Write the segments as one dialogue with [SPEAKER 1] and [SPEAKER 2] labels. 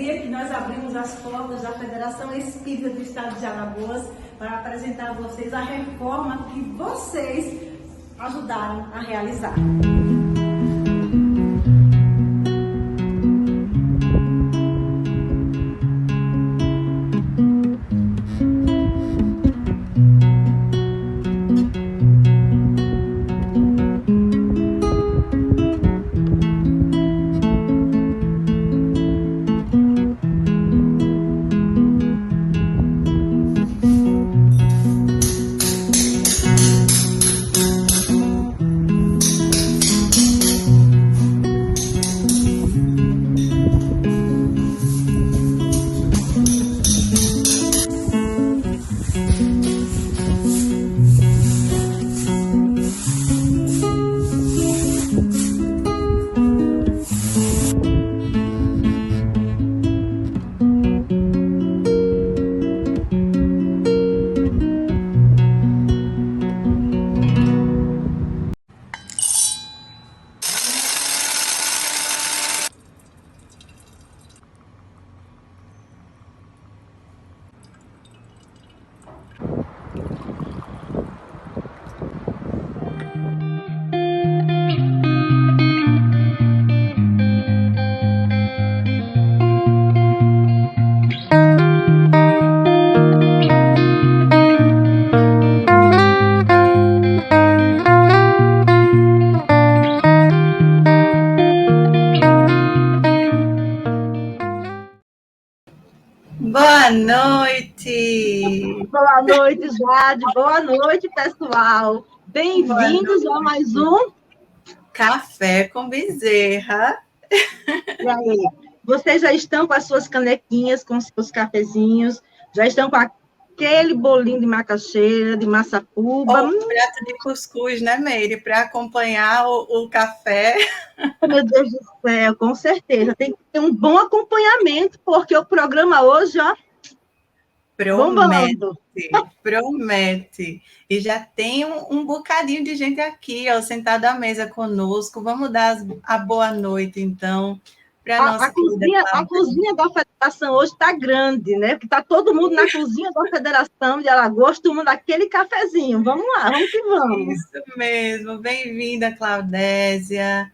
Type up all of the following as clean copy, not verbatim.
[SPEAKER 1] alegria que nós abrimos as portas da Federação Espírita do Estado de Alagoas para apresentar a vocês a reforma que vocês ajudaram a realizar.
[SPEAKER 2] Boa noite!
[SPEAKER 3] Boa noite, Jade. Boa noite, pessoal. Bem-vindos a mais um
[SPEAKER 2] Café com Bezerra.
[SPEAKER 3] E aí, vocês já estão com as suas canequinhas, com os seus cafezinhos, já estão com aquele bolinho de macaxeira, de maçapuba.
[SPEAKER 2] Ou um prato de cuscuz, né, Meire? Para acompanhar o café.
[SPEAKER 3] Meu Deus do céu, com certeza. Tem que ter um bom acompanhamento, porque o programa hoje, ó, bombando.
[SPEAKER 2] Promete. E já tem um bocadinho de gente aqui, ó, sentado à mesa conosco. Vamos dar a boa noite, então, para a nossa
[SPEAKER 3] a cozinha da Federação hoje está grande, né? Porque está todo mundo na cozinha da Federação de Alagoas tomando aquele cafezinho. Vamos lá, vamos que vamos.
[SPEAKER 2] Isso mesmo. Bem-vinda, Claudésia.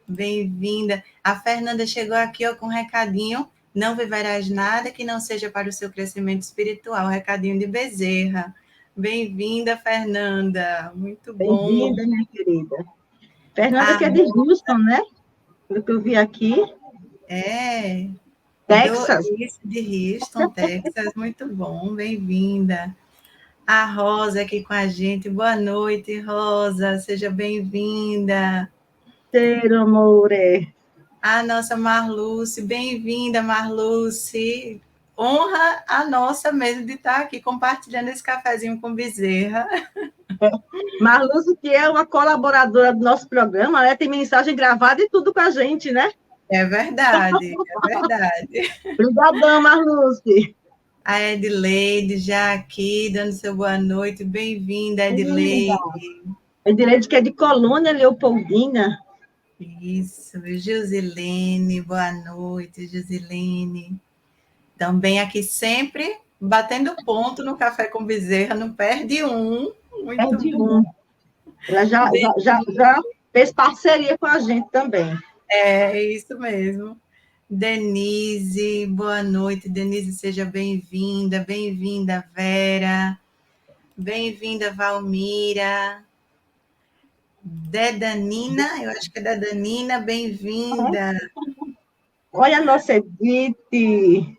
[SPEAKER 2] Bem-vinda. A Fernanda chegou aqui, ó, com um recadinho. Não viverás nada que não seja para o seu crescimento espiritual. Recadinho de Bezerra. Bem-vinda, Fernanda. Muito bom.
[SPEAKER 3] Bem-vinda, minha querida. Fernanda, que é de Houston, né? Pelo que eu vi aqui.
[SPEAKER 2] É.
[SPEAKER 3] Texas.
[SPEAKER 2] De Houston, Texas. Muito bom. Bem-vinda. A Rosa aqui com a gente. Boa noite, Rosa. Seja bem-vinda.
[SPEAKER 3] Cheiro, amore.
[SPEAKER 2] A nossa Marluce, bem-vinda, Marluce. Honra a nossa mesmo de estar aqui compartilhando esse cafezinho com Bezerra.
[SPEAKER 3] Marluce, que é uma colaboradora do nosso programa, né? Tem mensagem gravada e tudo com a gente, né?
[SPEAKER 2] É verdade, é verdade.
[SPEAKER 3] Obrigadão, Marluce.
[SPEAKER 2] A Edileide já aqui, dando seu boa noite. Bem-vinda, Edileide.
[SPEAKER 3] Edileide, que é de Colônia Leopoldina.
[SPEAKER 2] Isso, Josilene, boa noite, Josilene. Também aqui sempre batendo ponto no Café com Bezerra, não perde um. Muito bom.
[SPEAKER 3] Ela já fez parceria com a gente também.
[SPEAKER 2] É isso mesmo. Denise, boa noite, Denise, seja bem-vinda. Bem-vinda, Vera. Bem-vinda, Valmira. Dedanina, eu acho que é Dedanina, bem-vinda.
[SPEAKER 3] Olha a nossa Edith.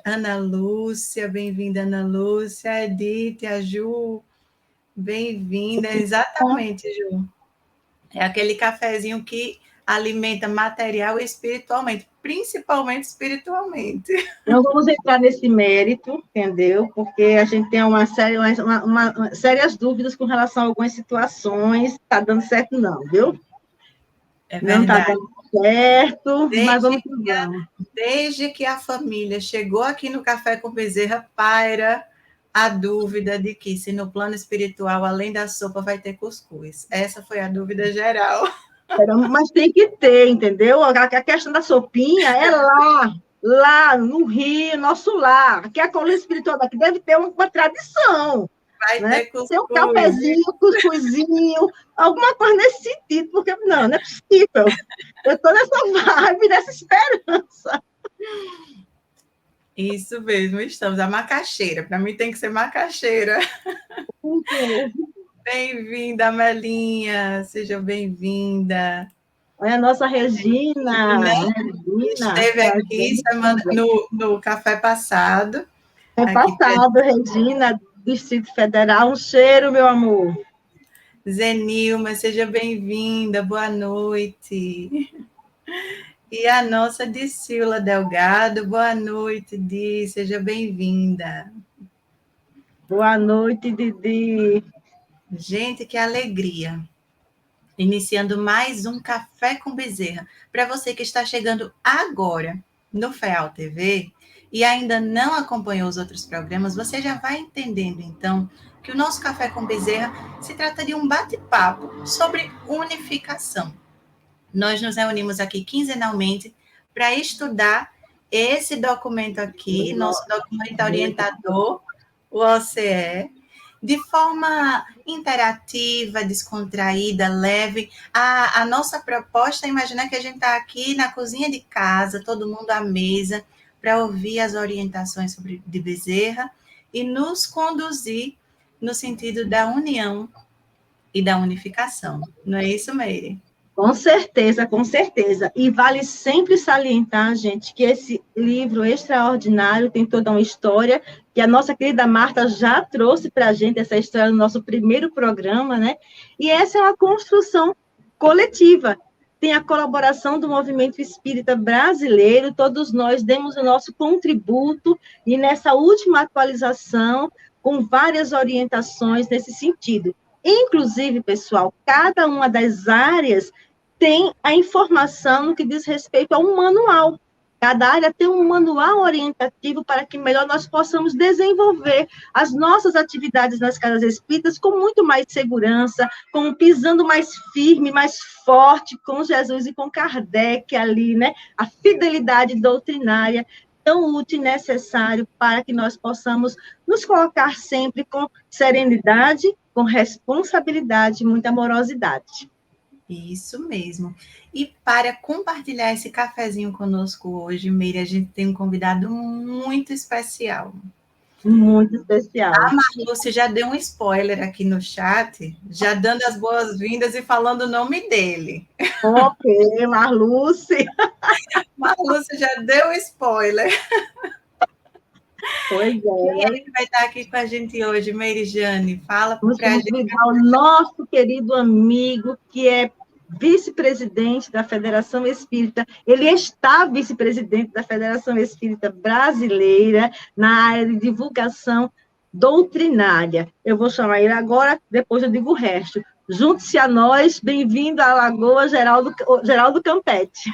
[SPEAKER 2] Ana Lúcia, bem-vinda, Ana Lúcia. Edith, a Ju, bem-vinda. Exatamente, Ju. É aquele cafezinho que alimenta material e espiritualmente, principalmente espiritualmente.
[SPEAKER 3] Não vamos entrar nesse mérito, entendeu? Porque a gente tem sérias dúvidas com relação a algumas situações. Está dando certo, não, viu?
[SPEAKER 2] É verdade.
[SPEAKER 3] Não está dando certo, mas vamos que vamos.
[SPEAKER 2] Desde que a família chegou aqui no Café com Bezerra, paira a dúvida de que se no plano espiritual, além da sopa, vai ter cuscuz. Essa foi a dúvida geral.
[SPEAKER 3] Mas tem que ter, entendeu? A questão da sopinha é lá no Rio, nosso lar. Aqui a coluna espiritual daqui deve ter uma tradição.
[SPEAKER 2] Vai
[SPEAKER 3] Né?
[SPEAKER 2] ter
[SPEAKER 3] Tem um
[SPEAKER 2] cuscuz.
[SPEAKER 3] cafezinho, cuscuzinho, alguma coisa nesse sentido, porque não é possível. Eu estou nessa vibe, nessa esperança.
[SPEAKER 2] Isso mesmo, estamos. A macaxeira. Para mim tem que ser macaxeira. Bem-vinda, Melinha. Seja bem-vinda.
[SPEAKER 3] Olha a nossa Regina.
[SPEAKER 2] Esteve aqui no café passado.
[SPEAKER 3] É passado, Regina, Distrito Federal. Um cheiro, meu amor.
[SPEAKER 2] Zenilma, seja bem-vinda. Boa noite. E a nossa Dicila Delgado. Boa noite, Di. Seja bem-vinda.
[SPEAKER 3] Boa noite, Didi.
[SPEAKER 2] Gente, que alegria. Iniciando mais um Café com Bezerra. Para você que está chegando agora no FEAL TV e ainda não acompanhou os outros programas, você já vai entendendo, então, que o nosso Café com Bezerra se trata de um bate-papo sobre unificação. Nós nos reunimos aqui quinzenalmente para estudar esse documento aqui, nosso documento orientador, o OCE, de forma interativa, descontraída, leve. A nossa proposta é imaginar que a gente está aqui na cozinha de casa, todo mundo à mesa, para ouvir as orientações de Bezerra e nos conduzir no sentido da união e da unificação. Não é isso, Meire?
[SPEAKER 3] Com certeza, com certeza. E vale sempre salientar, gente, que esse livro extraordinário tem toda uma história, que a nossa querida Marta já trouxe para a gente essa história no nosso primeiro programa, né? E essa é uma construção coletiva. Tem a colaboração do movimento espírita brasileiro, todos nós demos o nosso contributo, e nessa última atualização, com várias orientações nesse sentido. Inclusive, pessoal, cada uma das áreas tem a informação no que diz respeito a um manual. Cada área tem um manual orientativo para que melhor nós possamos desenvolver as nossas atividades nas casas espíritas com muito mais segurança, com pisando mais firme, mais forte com Jesus e com Kardec ali, né? A fidelidade doutrinária tão útil e necessário para que nós possamos nos colocar sempre com serenidade, com responsabilidade e muita amorosidade.
[SPEAKER 2] Isso mesmo. E para compartilhar esse cafezinho conosco hoje, Meire, a gente tem um convidado muito especial.
[SPEAKER 3] Muito especial.
[SPEAKER 2] A Marlúcia já deu um spoiler aqui no chat, já dando as boas-vindas e falando o nome dele.
[SPEAKER 3] Ok, Marlúcia.
[SPEAKER 2] Marlúcia já deu um spoiler.
[SPEAKER 3] Pois é.
[SPEAKER 2] Quem é que vai estar aqui com a gente hoje, Meire Jane? Fala para a gente.
[SPEAKER 3] Vamos convidar o nosso querido amigo, que é vice-presidente da Federação Espírita. Ele está vice-presidente da Federação Espírita Brasileira na área de divulgação doutrinária. Eu vou chamar ele agora, depois eu digo o resto. Junte-se a nós, bem-vindo à Lagoa Geraldo Campete.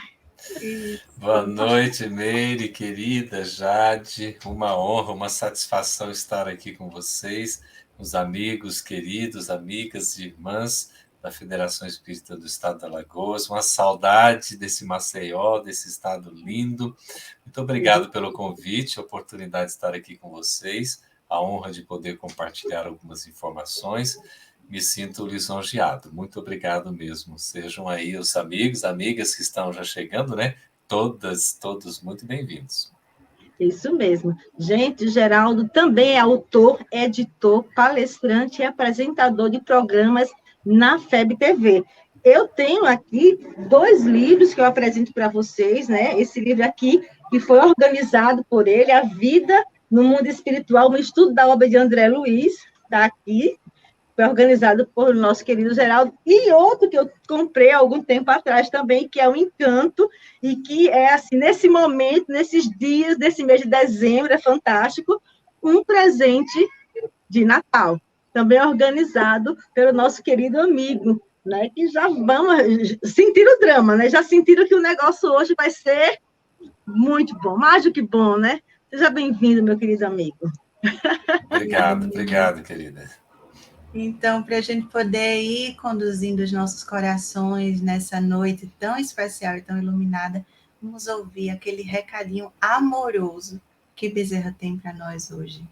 [SPEAKER 4] Boa noite, Meire, querida Jade. Uma honra, uma satisfação estar aqui com vocês, os amigos queridos, amigas e irmãs da Federação Espírita do Estado de Alagoas. Uma saudade desse Maceió, desse estado lindo. Muito obrigado pelo convite, a oportunidade de estar aqui com vocês, a honra de poder compartilhar algumas informações. Me sinto lisonjeado. Muito obrigado mesmo. Sejam aí os amigos, amigas que estão já chegando, né? Todos muito bem-vindos.
[SPEAKER 3] Isso mesmo. Gente, Geraldo também é autor, editor, palestrante e apresentador de programas na FEB TV. Eu tenho aqui 2 livros que eu apresento para vocês, né? Esse livro aqui, que foi organizado por ele, A Vida no Mundo Espiritual, um estudo da obra de André Luiz, está aqui, foi organizado por nosso querido Geraldo, e outro que eu comprei há algum tempo atrás também, que é o Encanto, e que é, assim, nesse momento, nesses dias, desse mês de dezembro, é fantástico, um presente de Natal, também organizado pelo nosso querido amigo, né, que já vamos sentir o drama, né, já sentiram que o negócio hoje vai ser muito bom, mais do que bom, né? Seja bem-vindo, meu querido amigo.
[SPEAKER 4] Obrigado, querida.
[SPEAKER 2] Então, para a gente poder ir conduzindo os nossos corações nessa noite tão especial e tão iluminada, vamos ouvir aquele recadinho amoroso que Bezerra tem para nós hoje.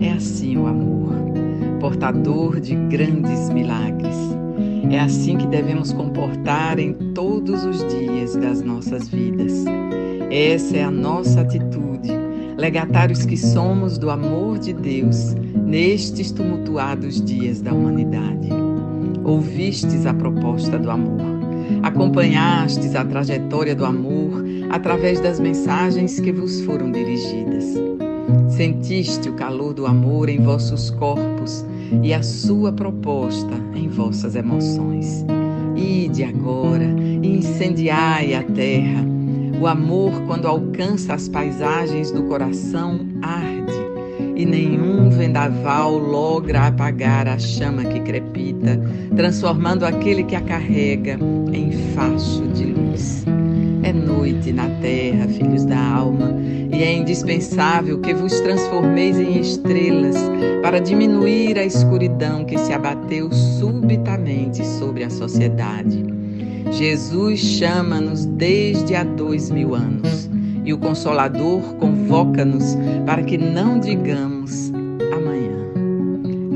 [SPEAKER 5] É assim o amor, portador de grandes milagres. É assim que devemos comportar em todos os dias das nossas vidas. Essa é a nossa atitude, legatários que somos do amor de Deus nestes tumultuados dias da humanidade. Ouvistes a proposta do amor, acompanhastes a trajetória do amor através das mensagens que vos foram dirigidas. Sentiste o calor do amor em vossos corpos e a sua proposta em vossas emoções. Ide agora e incendiai a terra. O amor, quando alcança as paisagens do coração, arde, e nenhum vendaval logra apagar a chama que crepita, transformando aquele que a carrega em facho de luz. É noite na terra, filhos da alma, e é indispensável que vos transformeis em estrelas para diminuir a escuridão que se abateu subitamente sobre a sociedade. Jesus chama-nos desde há 2000 anos, e o Consolador convoca-nos para que não digamos amanhã.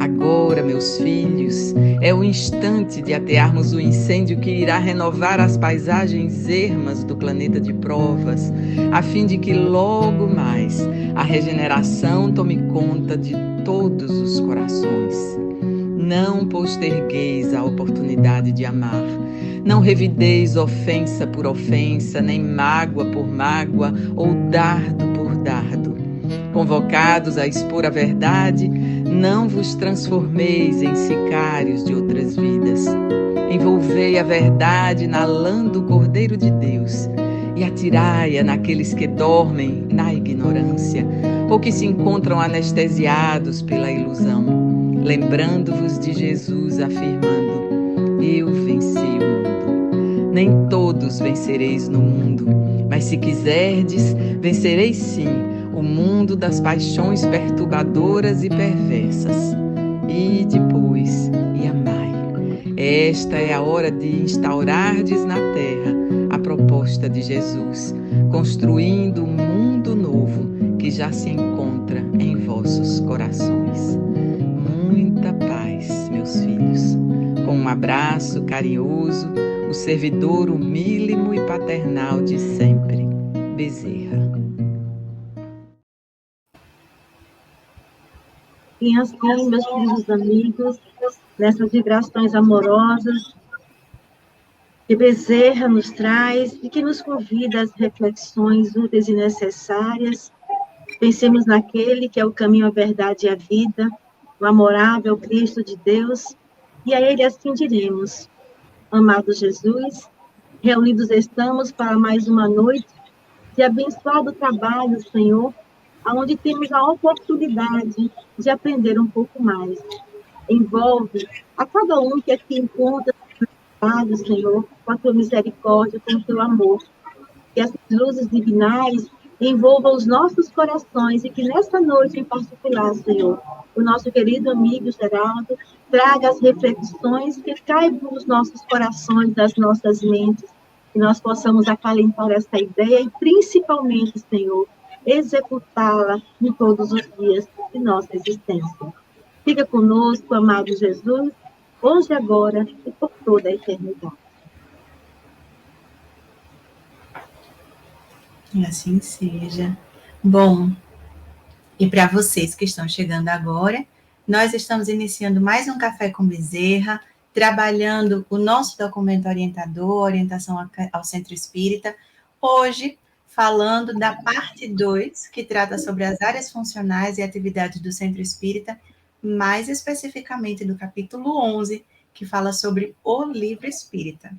[SPEAKER 5] Agora, meus filhos, é o instante de atearmos o incêndio que irá renovar as paisagens ermas do planeta de provas, a fim de que logo mais a regeneração tome conta de todos os corações. Não postergueis a oportunidade de amar. Não revideis ofensa por ofensa, nem mágoa por mágoa, ou dardo por dardo. Convocados a expor a verdade, não vos transformeis em sicários de outras vidas. Envolvei a verdade na lã do Cordeiro de Deus e atirai-a naqueles que dormem na ignorância ou que se encontram anestesiados pela ilusão, lembrando-vos de Jesus afirmando: eu venci o mundo. Nem todos vencereis no mundo, mas se quiserdes, vencereis sim o mundo das paixões perturbadoras e perversas. E depois, e amai. Esta é a hora de instaurardes na terra a proposta de Jesus, construindo um mundo novo que já se encontra em vossos corações. Muita paz, meus filhos. Com um abraço carinhoso, o servidor humílimo e paternal de sempre, Bezerra.
[SPEAKER 3] E assim, meus queridos amigos, nessas vibrações amorosas que Bezerra nos traz e que nos convida às reflexões úteis e necessárias, pensemos naquele que é o caminho, a verdade e a vida, o amorável Cristo de Deus, e a Ele assim diremos: amado Jesus, reunidos estamos para mais uma noite de abençoado trabalho, Senhor, onde temos a oportunidade de aprender um pouco mais. Envolve a cada um que aqui encontra, Senhor, com a tua misericórdia, com o teu amor. Que essas luzes divinais envolvam os nossos corações e que nesta noite em particular, Senhor, o nosso querido amigo Geraldo traga as reflexões que caibam nos nossos corações, das nossas mentes, que nós possamos acalentar essa ideia e principalmente, Senhor, executá-la em todos os dias de nossa existência. Fica conosco, amado Jesus, hoje, agora e por toda a eternidade.
[SPEAKER 2] E assim seja. Bom, e para vocês que estão chegando agora, nós estamos iniciando mais um Café com Bezerra, trabalhando o nosso documento orientador, orientação ao Centro Espírita, hoje falando da parte 2, que trata sobre as áreas funcionais e atividades do Centro Espírita, mais especificamente do capítulo 11, que fala sobre o livro espírita.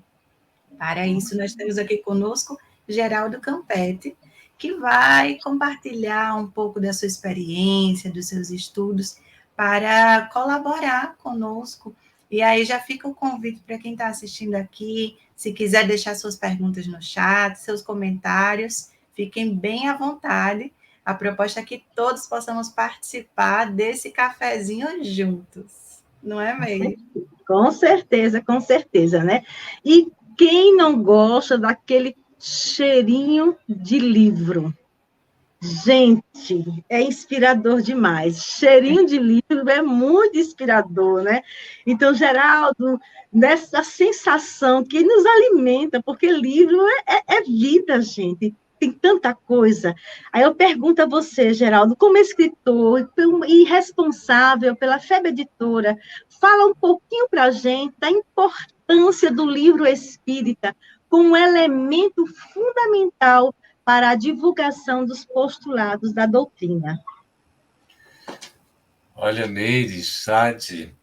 [SPEAKER 2] Para isso, nós temos aqui conosco Geraldo Campetti, que vai compartilhar um pouco da sua experiência, dos seus estudos, para colaborar conosco. E aí já fica o convite para quem está assistindo aqui, se quiser deixar suas perguntas no chat, seus comentários, Fiquem bem à vontade. A proposta é que todos possamos participar desse cafezinho juntos. Não é, Meire?
[SPEAKER 3] Com certeza, né? E quem não gosta daquele cheirinho de livro? Gente, é inspirador demais. Cheirinho de livro é muito inspirador, né? Então, Geraldo, nessa sensação que nos alimenta, porque livro é vida, gente. Tem tanta coisa. Aí eu pergunto a você, Geraldo, como escritor e responsável pela FEB Editora, fala um pouquinho para a gente da importância do livro espírita como um elemento fundamental para a divulgação dos postulados da doutrina.
[SPEAKER 4] Olha, Meire, Jade,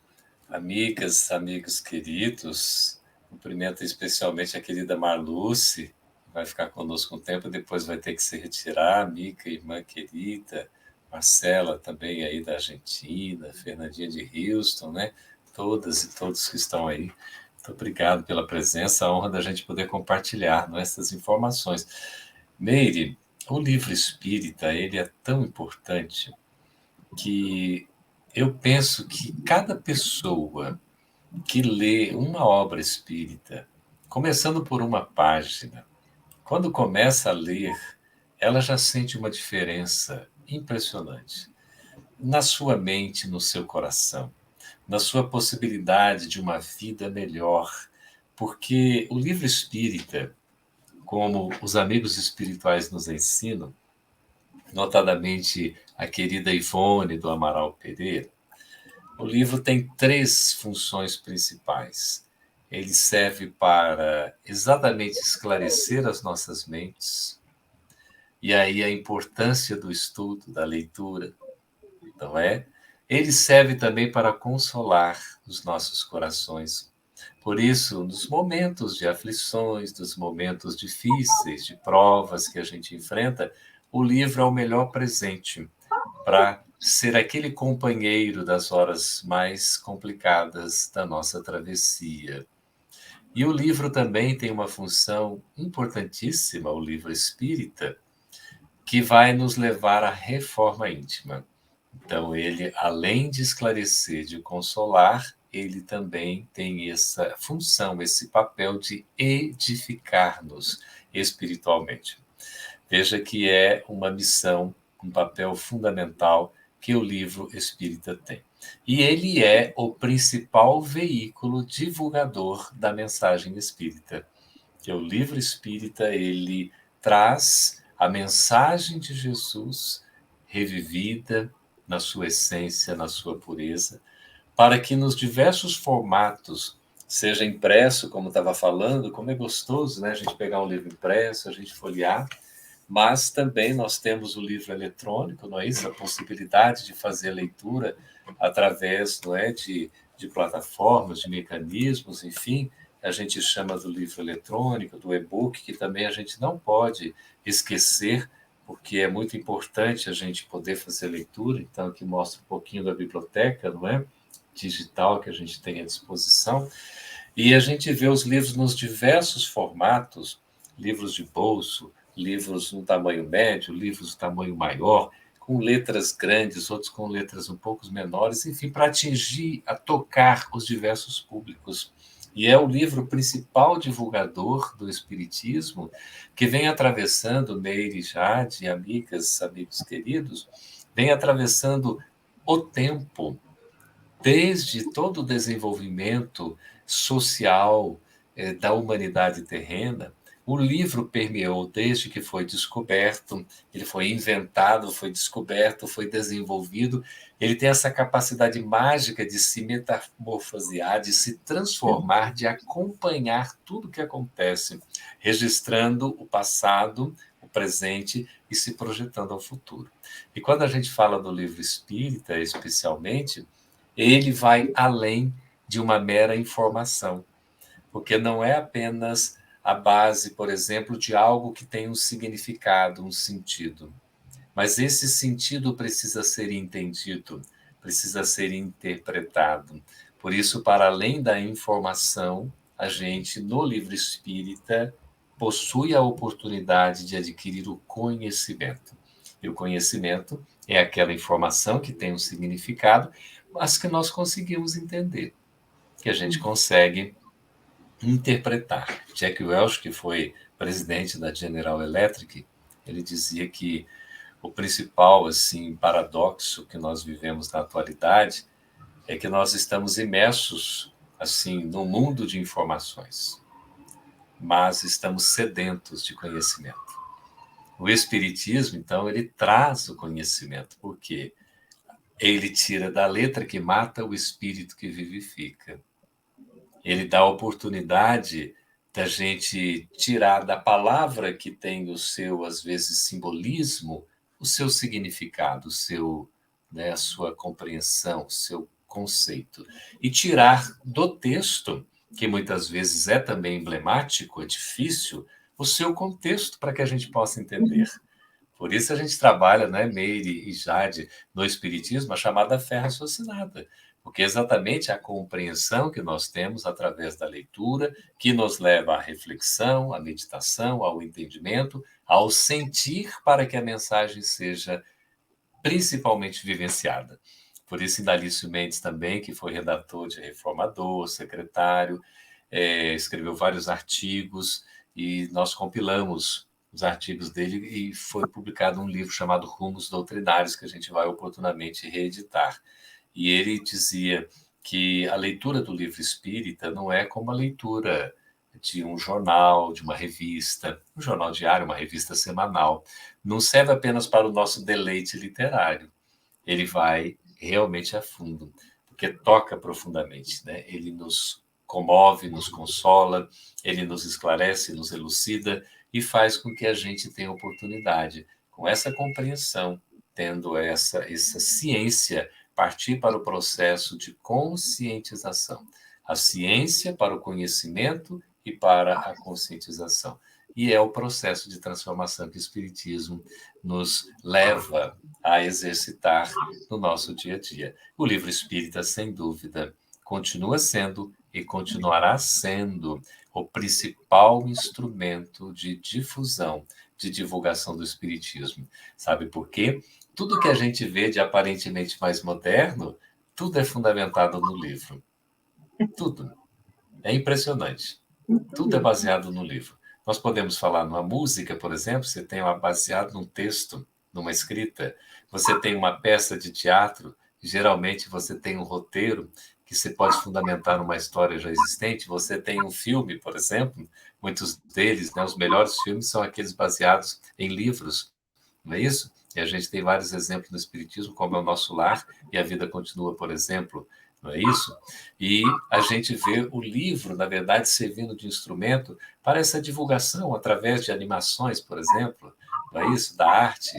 [SPEAKER 4] amigas, amigos queridos, cumprimento especialmente a querida Marluce, que vai ficar conosco um tempo, depois vai ter que se retirar, amiga, irmã querida, Marcela também aí da Argentina, Fernandinha de Houston, né? Todas e todos que estão aí. Muito obrigado pela presença, a honra da gente poder compartilhar, não, essas informações. Meire, o livro espírita, ele é tão importante que eu penso que cada pessoa que lê uma obra espírita, começando por uma página, quando começa a ler, ela já sente uma diferença impressionante na sua mente, no seu coração, na sua possibilidade de uma vida melhor, porque o livro espírita, como os amigos espirituais nos ensinam, notadamente a querida Ivone do Amaral Pereira, o livro tem 3 funções principais. Ele serve para exatamente esclarecer as nossas mentes, e aí a importância do estudo, da leitura, não é? Ele serve também para consolar os nossos corações. Por isso, nos momentos de aflições, nos momentos difíceis, de provas que a gente enfrenta, o livro é o melhor presente para ser aquele companheiro das horas mais complicadas da nossa travessia. E o livro também tem uma função importantíssima, o livro espírita, que vai nos levar à reforma íntima. Então, ele, além de esclarecer, de consolar, ele também tem essa função, esse papel de edificar-nos espiritualmente. Veja que é uma missão, um papel fundamental que o livro espírita tem. E ele é o principal veículo divulgador da mensagem espírita. Que o livro espírita, ele traz a mensagem de Jesus revivida na sua essência, na sua pureza, para que nos diversos formatos, seja impresso, como estava falando, como é gostoso, né? A gente pegar um livro impresso, a gente folhear, mas também nós temos o livro eletrônico, não é isso? A possibilidade de fazer a leitura através, não é, de plataformas, de mecanismos, enfim, a gente chama do livro eletrônico, do e-book, que também a gente não pode esquecer, porque é muito importante a gente poder fazer leitura, então aqui mostra um pouquinho da biblioteca, não é? Digital que a gente tem à disposição, e a gente vê os livros nos diversos formatos, livros de bolso, livros no tamanho médio, livros no tamanho maior, com letras grandes, outros com letras um pouco menores, enfim, para atingir, a tocar os diversos públicos. E é o livro principal divulgador do Espiritismo, que vem atravessando, Meire, Jade, amigas, amigos queridos, vem atravessando o tempo, desde todo o desenvolvimento social da humanidade terrena. O livro permeou desde que foi descoberto, ele foi inventado, foi descoberto, foi desenvolvido. Ele tem essa capacidade mágica de se metamorfosear, de se transformar, de acompanhar tudo o que acontece, registrando o passado, o presente e se projetando ao futuro. E quando a gente fala do livro espírita, especialmente, ele vai além de uma mera informação, porque não é apenas a base, por exemplo, de algo que tem um significado, um sentido. Mas esse sentido precisa ser entendido, precisa ser interpretado. Por isso, para além da informação, a gente, no livro espírita, possui a oportunidade de adquirir o conhecimento. E o conhecimento é aquela informação que tem um significado, mas que nós conseguimos entender, que a gente consegue interpretar. Jack Welch, que foi presidente da General Electric, ele dizia que o principal assim paradoxo que nós vivemos na atualidade é que nós estamos imersos assim no mundo de informações, mas estamos sedentos de conhecimento. O espiritismo, então, ele traz o conhecimento, porque ele tira da letra que mata o espírito que vivifica. Ele dá a oportunidade da gente tirar da palavra que tem o seu, às vezes, simbolismo, o seu significado, o seu, né, a sua compreensão, o seu conceito. E tirar do texto, que muitas vezes é também emblemático, é difícil, o seu contexto para que a gente possa entender. Por isso a gente trabalha, né, Meire e Jade, no Espiritismo, a chamada fé raciocinada, porque é exatamente a compreensão que nós temos através da leitura, que nos leva à reflexão, à meditação, ao entendimento, ao sentir para que a mensagem seja principalmente vivenciada. Por isso, Indalício Mendes também, que foi redator de Reformador, secretário, escreveu vários artigos e nós compilamos os artigos dele e foi publicado um livro chamado Rumos Doutrinários, que a gente vai oportunamente reeditar. E ele dizia que a leitura do livro espírita não é como a leitura de um jornal, de uma revista, um jornal diário, uma revista semanal. Não serve apenas para o nosso deleite literário. Ele vai realmente a fundo, porque toca profundamente, né? Ele nos comove, nos consola, ele nos esclarece, nos elucida e faz com que a gente tenha oportunidade, com essa compreensão, tendo essa ciência, partir para o processo de conscientização. A ciência para o conhecimento e para a conscientização. E é o processo de transformação que o Espiritismo nos leva a exercitar no nosso dia a dia. O livro espírita, sem dúvida, continua sendo e continuará sendo o principal instrumento de difusão, de divulgação do Espiritismo. Sabe por quê? Tudo que a gente vê de aparentemente mais moderno, tudo é fundamentado no livro. Tudo. É impressionante. Tudo é baseado no livro. Nós podemos falar numa música, por exemplo, você tem uma baseado num texto, numa escrita. Você tem uma peça de teatro, geralmente você tem um roteiro que você pode fundamentar numa história já existente. Você tem um filme, por exemplo, muitos deles, né, os melhores filmes são aqueles baseados em livros, não é isso? E a gente tem vários exemplos no Espiritismo, como é o Nosso Lar e a Vida Continua, por exemplo, não é isso? E a gente vê o livro, na verdade, servindo de instrumento para essa divulgação através de animações, por exemplo, não é isso? Da arte,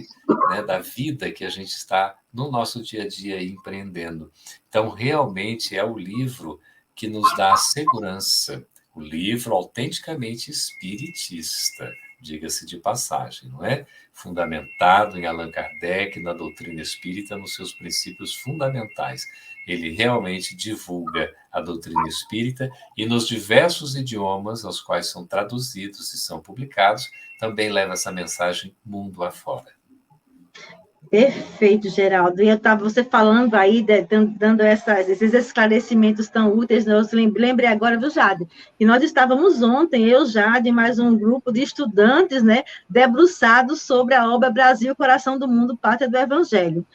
[SPEAKER 4] né? Da vida que a gente está no nosso dia a dia empreendendo. Então, realmente é o livro que nos dá a segurança, o livro autenticamente espiritista, diga-se de passagem, não é? Fundamentado em Allan Kardec, na doutrina espírita, nos seus princípios fundamentais. Ele realmente divulga a doutrina espírita e nos diversos idiomas aos quais são traduzidos e são publicados, também leva essa mensagem mundo afora.
[SPEAKER 3] Perfeito, Geraldo. E eu estava você falando aí, dando esses esclarecimentos tão úteis, né? Eu lembrei agora, viu, Jade, que nós estávamos ontem, eu, Jade, e mais um grupo de estudantes, né, debruçados sobre a obra Brasil, Coração do Mundo, Pátria do Evangelho.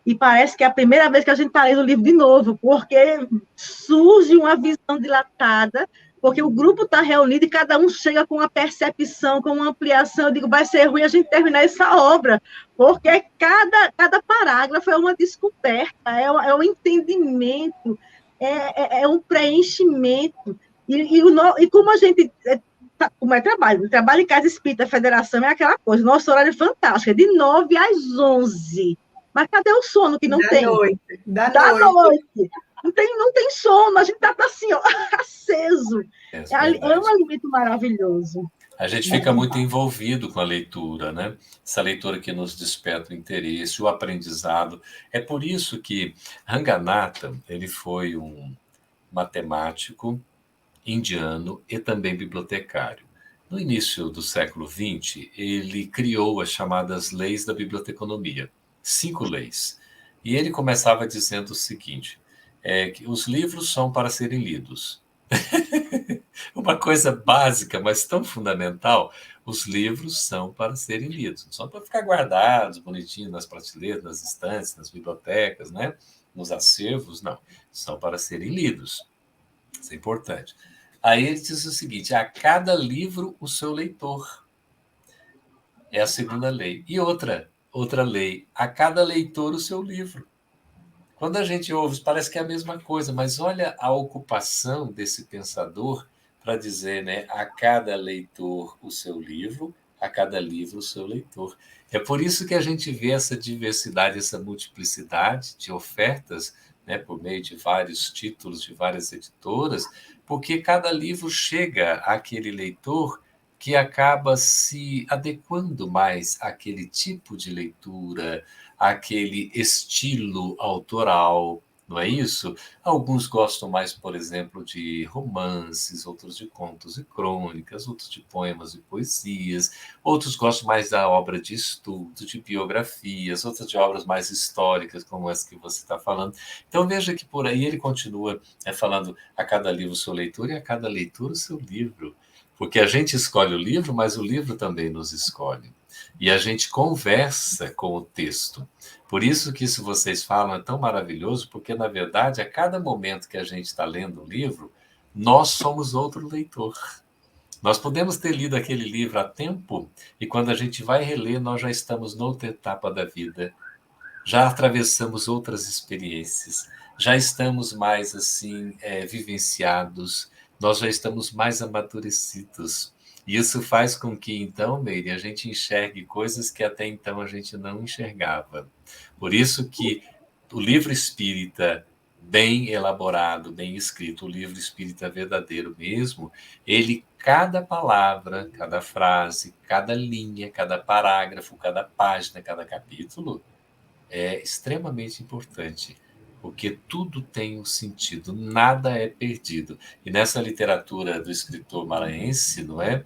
[SPEAKER 3] E parece que é a primeira vez que a gente está lendo o livro de novo, porque surge uma visão dilatada, porque o grupo está reunido e cada um chega com uma percepção, com uma ampliação. Eu digo, vai ser ruim a gente terminar essa obra, porque cada parágrafo é uma descoberta, é um entendimento, é um preenchimento. E como a gente... Como é trabalho? Trabalho em Casa Espírita Federação é aquela coisa. Nosso horário é fantástico, é de 9 às 11. Mas cadê o sono que não tem? Da noite. Não tem sono, a gente está assim, ó, aceso. É um alimento maravilhoso.
[SPEAKER 4] A gente fica muito envolvido com a leitura, né? Essa leitura que nos desperta o interesse, o aprendizado. É por isso que Ranganatha, ele foi um matemático indiano e também bibliotecário. No início do século XX, ele criou as chamadas leis da biblioteconomia, 5 leis. E ele começava dizendo o seguinte, que os livros são para serem lidos. Uma coisa básica, mas tão fundamental, os livros são para serem lidos, não são para ficar guardados bonitinhos nas prateleiras, nas estantes, nas bibliotecas, né? Nos acervos, não. São para serem lidos. Isso é importante. Aí ele diz o seguinte, a cada livro o seu leitor. É a segunda lei. E outra lei, a cada leitor o seu livro. Quando a gente ouve, parece que é a mesma coisa, mas olha a ocupação desse pensador para dizer, né, a cada leitor o seu livro, a cada livro o seu leitor. É por isso que a gente vê essa diversidade, essa multiplicidade de ofertas, né, por meio de vários títulos, de várias editoras, porque cada livro chega àquele leitor que acaba se adequando mais àquele tipo de leitura, àquele estilo autoral, não é isso? Alguns gostam mais, por exemplo, de romances, outros de contos e crônicas, outros de poemas e poesias, outros gostam mais da obra de estudo, de biografias, outros de obras mais históricas, como essa que você está falando. Então veja que por aí ele continua falando a cada livro o seu leitor e a cada leitor o seu livro. Porque a gente escolhe o livro, mas o livro também nos escolhe. E a gente conversa com o texto. Por isso que isso vocês falam é tão maravilhoso, porque, na verdade, a cada momento que a gente está lendo um livro, nós somos outro leitor. Nós podemos ter lido aquele livro há tempo, e quando a gente vai reler, nós já estamos noutra etapa da vida. Já atravessamos outras experiências, já estamos mais assim vivenciados, nós já estamos mais amadurecidos. E isso faz com que, então, Meire, a gente enxergue coisas que até então a gente não enxergava. Por isso que o livro espírita, bem elaborado, bem escrito, o livro espírita verdadeiro mesmo, ele, cada palavra, cada frase, cada linha, cada parágrafo, cada página, cada capítulo, é extremamente importante, porque tudo tem um sentido, nada é perdido. E nessa literatura do escritor maranhense, não é?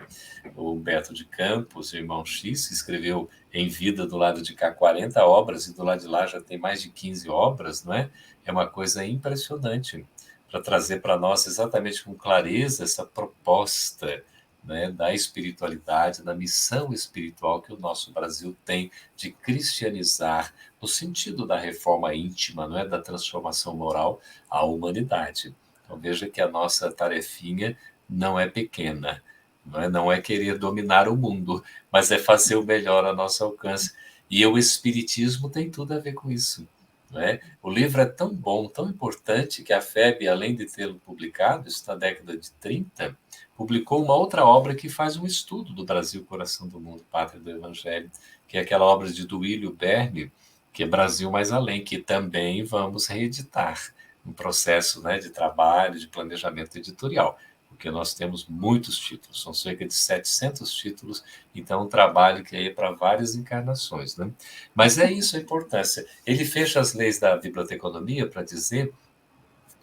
[SPEAKER 4] O Humberto de Campos, o irmão X, que escreveu em vida do lado de cá 40 obras, e do lado de lá já tem mais de 15 obras, não é? É uma coisa impressionante para trazer para nós exatamente com clareza essa proposta, né, da espiritualidade, da missão espiritual que o nosso Brasil tem de cristianizar, no sentido da reforma íntima, não é, da transformação moral, a humanidade. Então veja que a nossa tarefinha não é pequena, não é querer dominar o mundo, mas é fazer o melhor a nosso alcance. E o Espiritismo tem tudo a ver com isso. Não é? O livro é tão bom, tão importante, que a FEB, além de tê-lo publicado, isso na década de 30, publicou uma outra obra que faz um estudo do Brasil, Coração do Mundo, Pátria do Evangelho, que é aquela obra de Duílio Berme, que é Brasil Mais Além, que também vamos reeditar um processo, né, de trabalho, de planejamento editorial, porque nós temos muitos títulos, são cerca de 700 títulos, então um trabalho que é para várias encarnações, né? Mas é isso a importância. Ele fecha as leis da biblioteconomia para dizer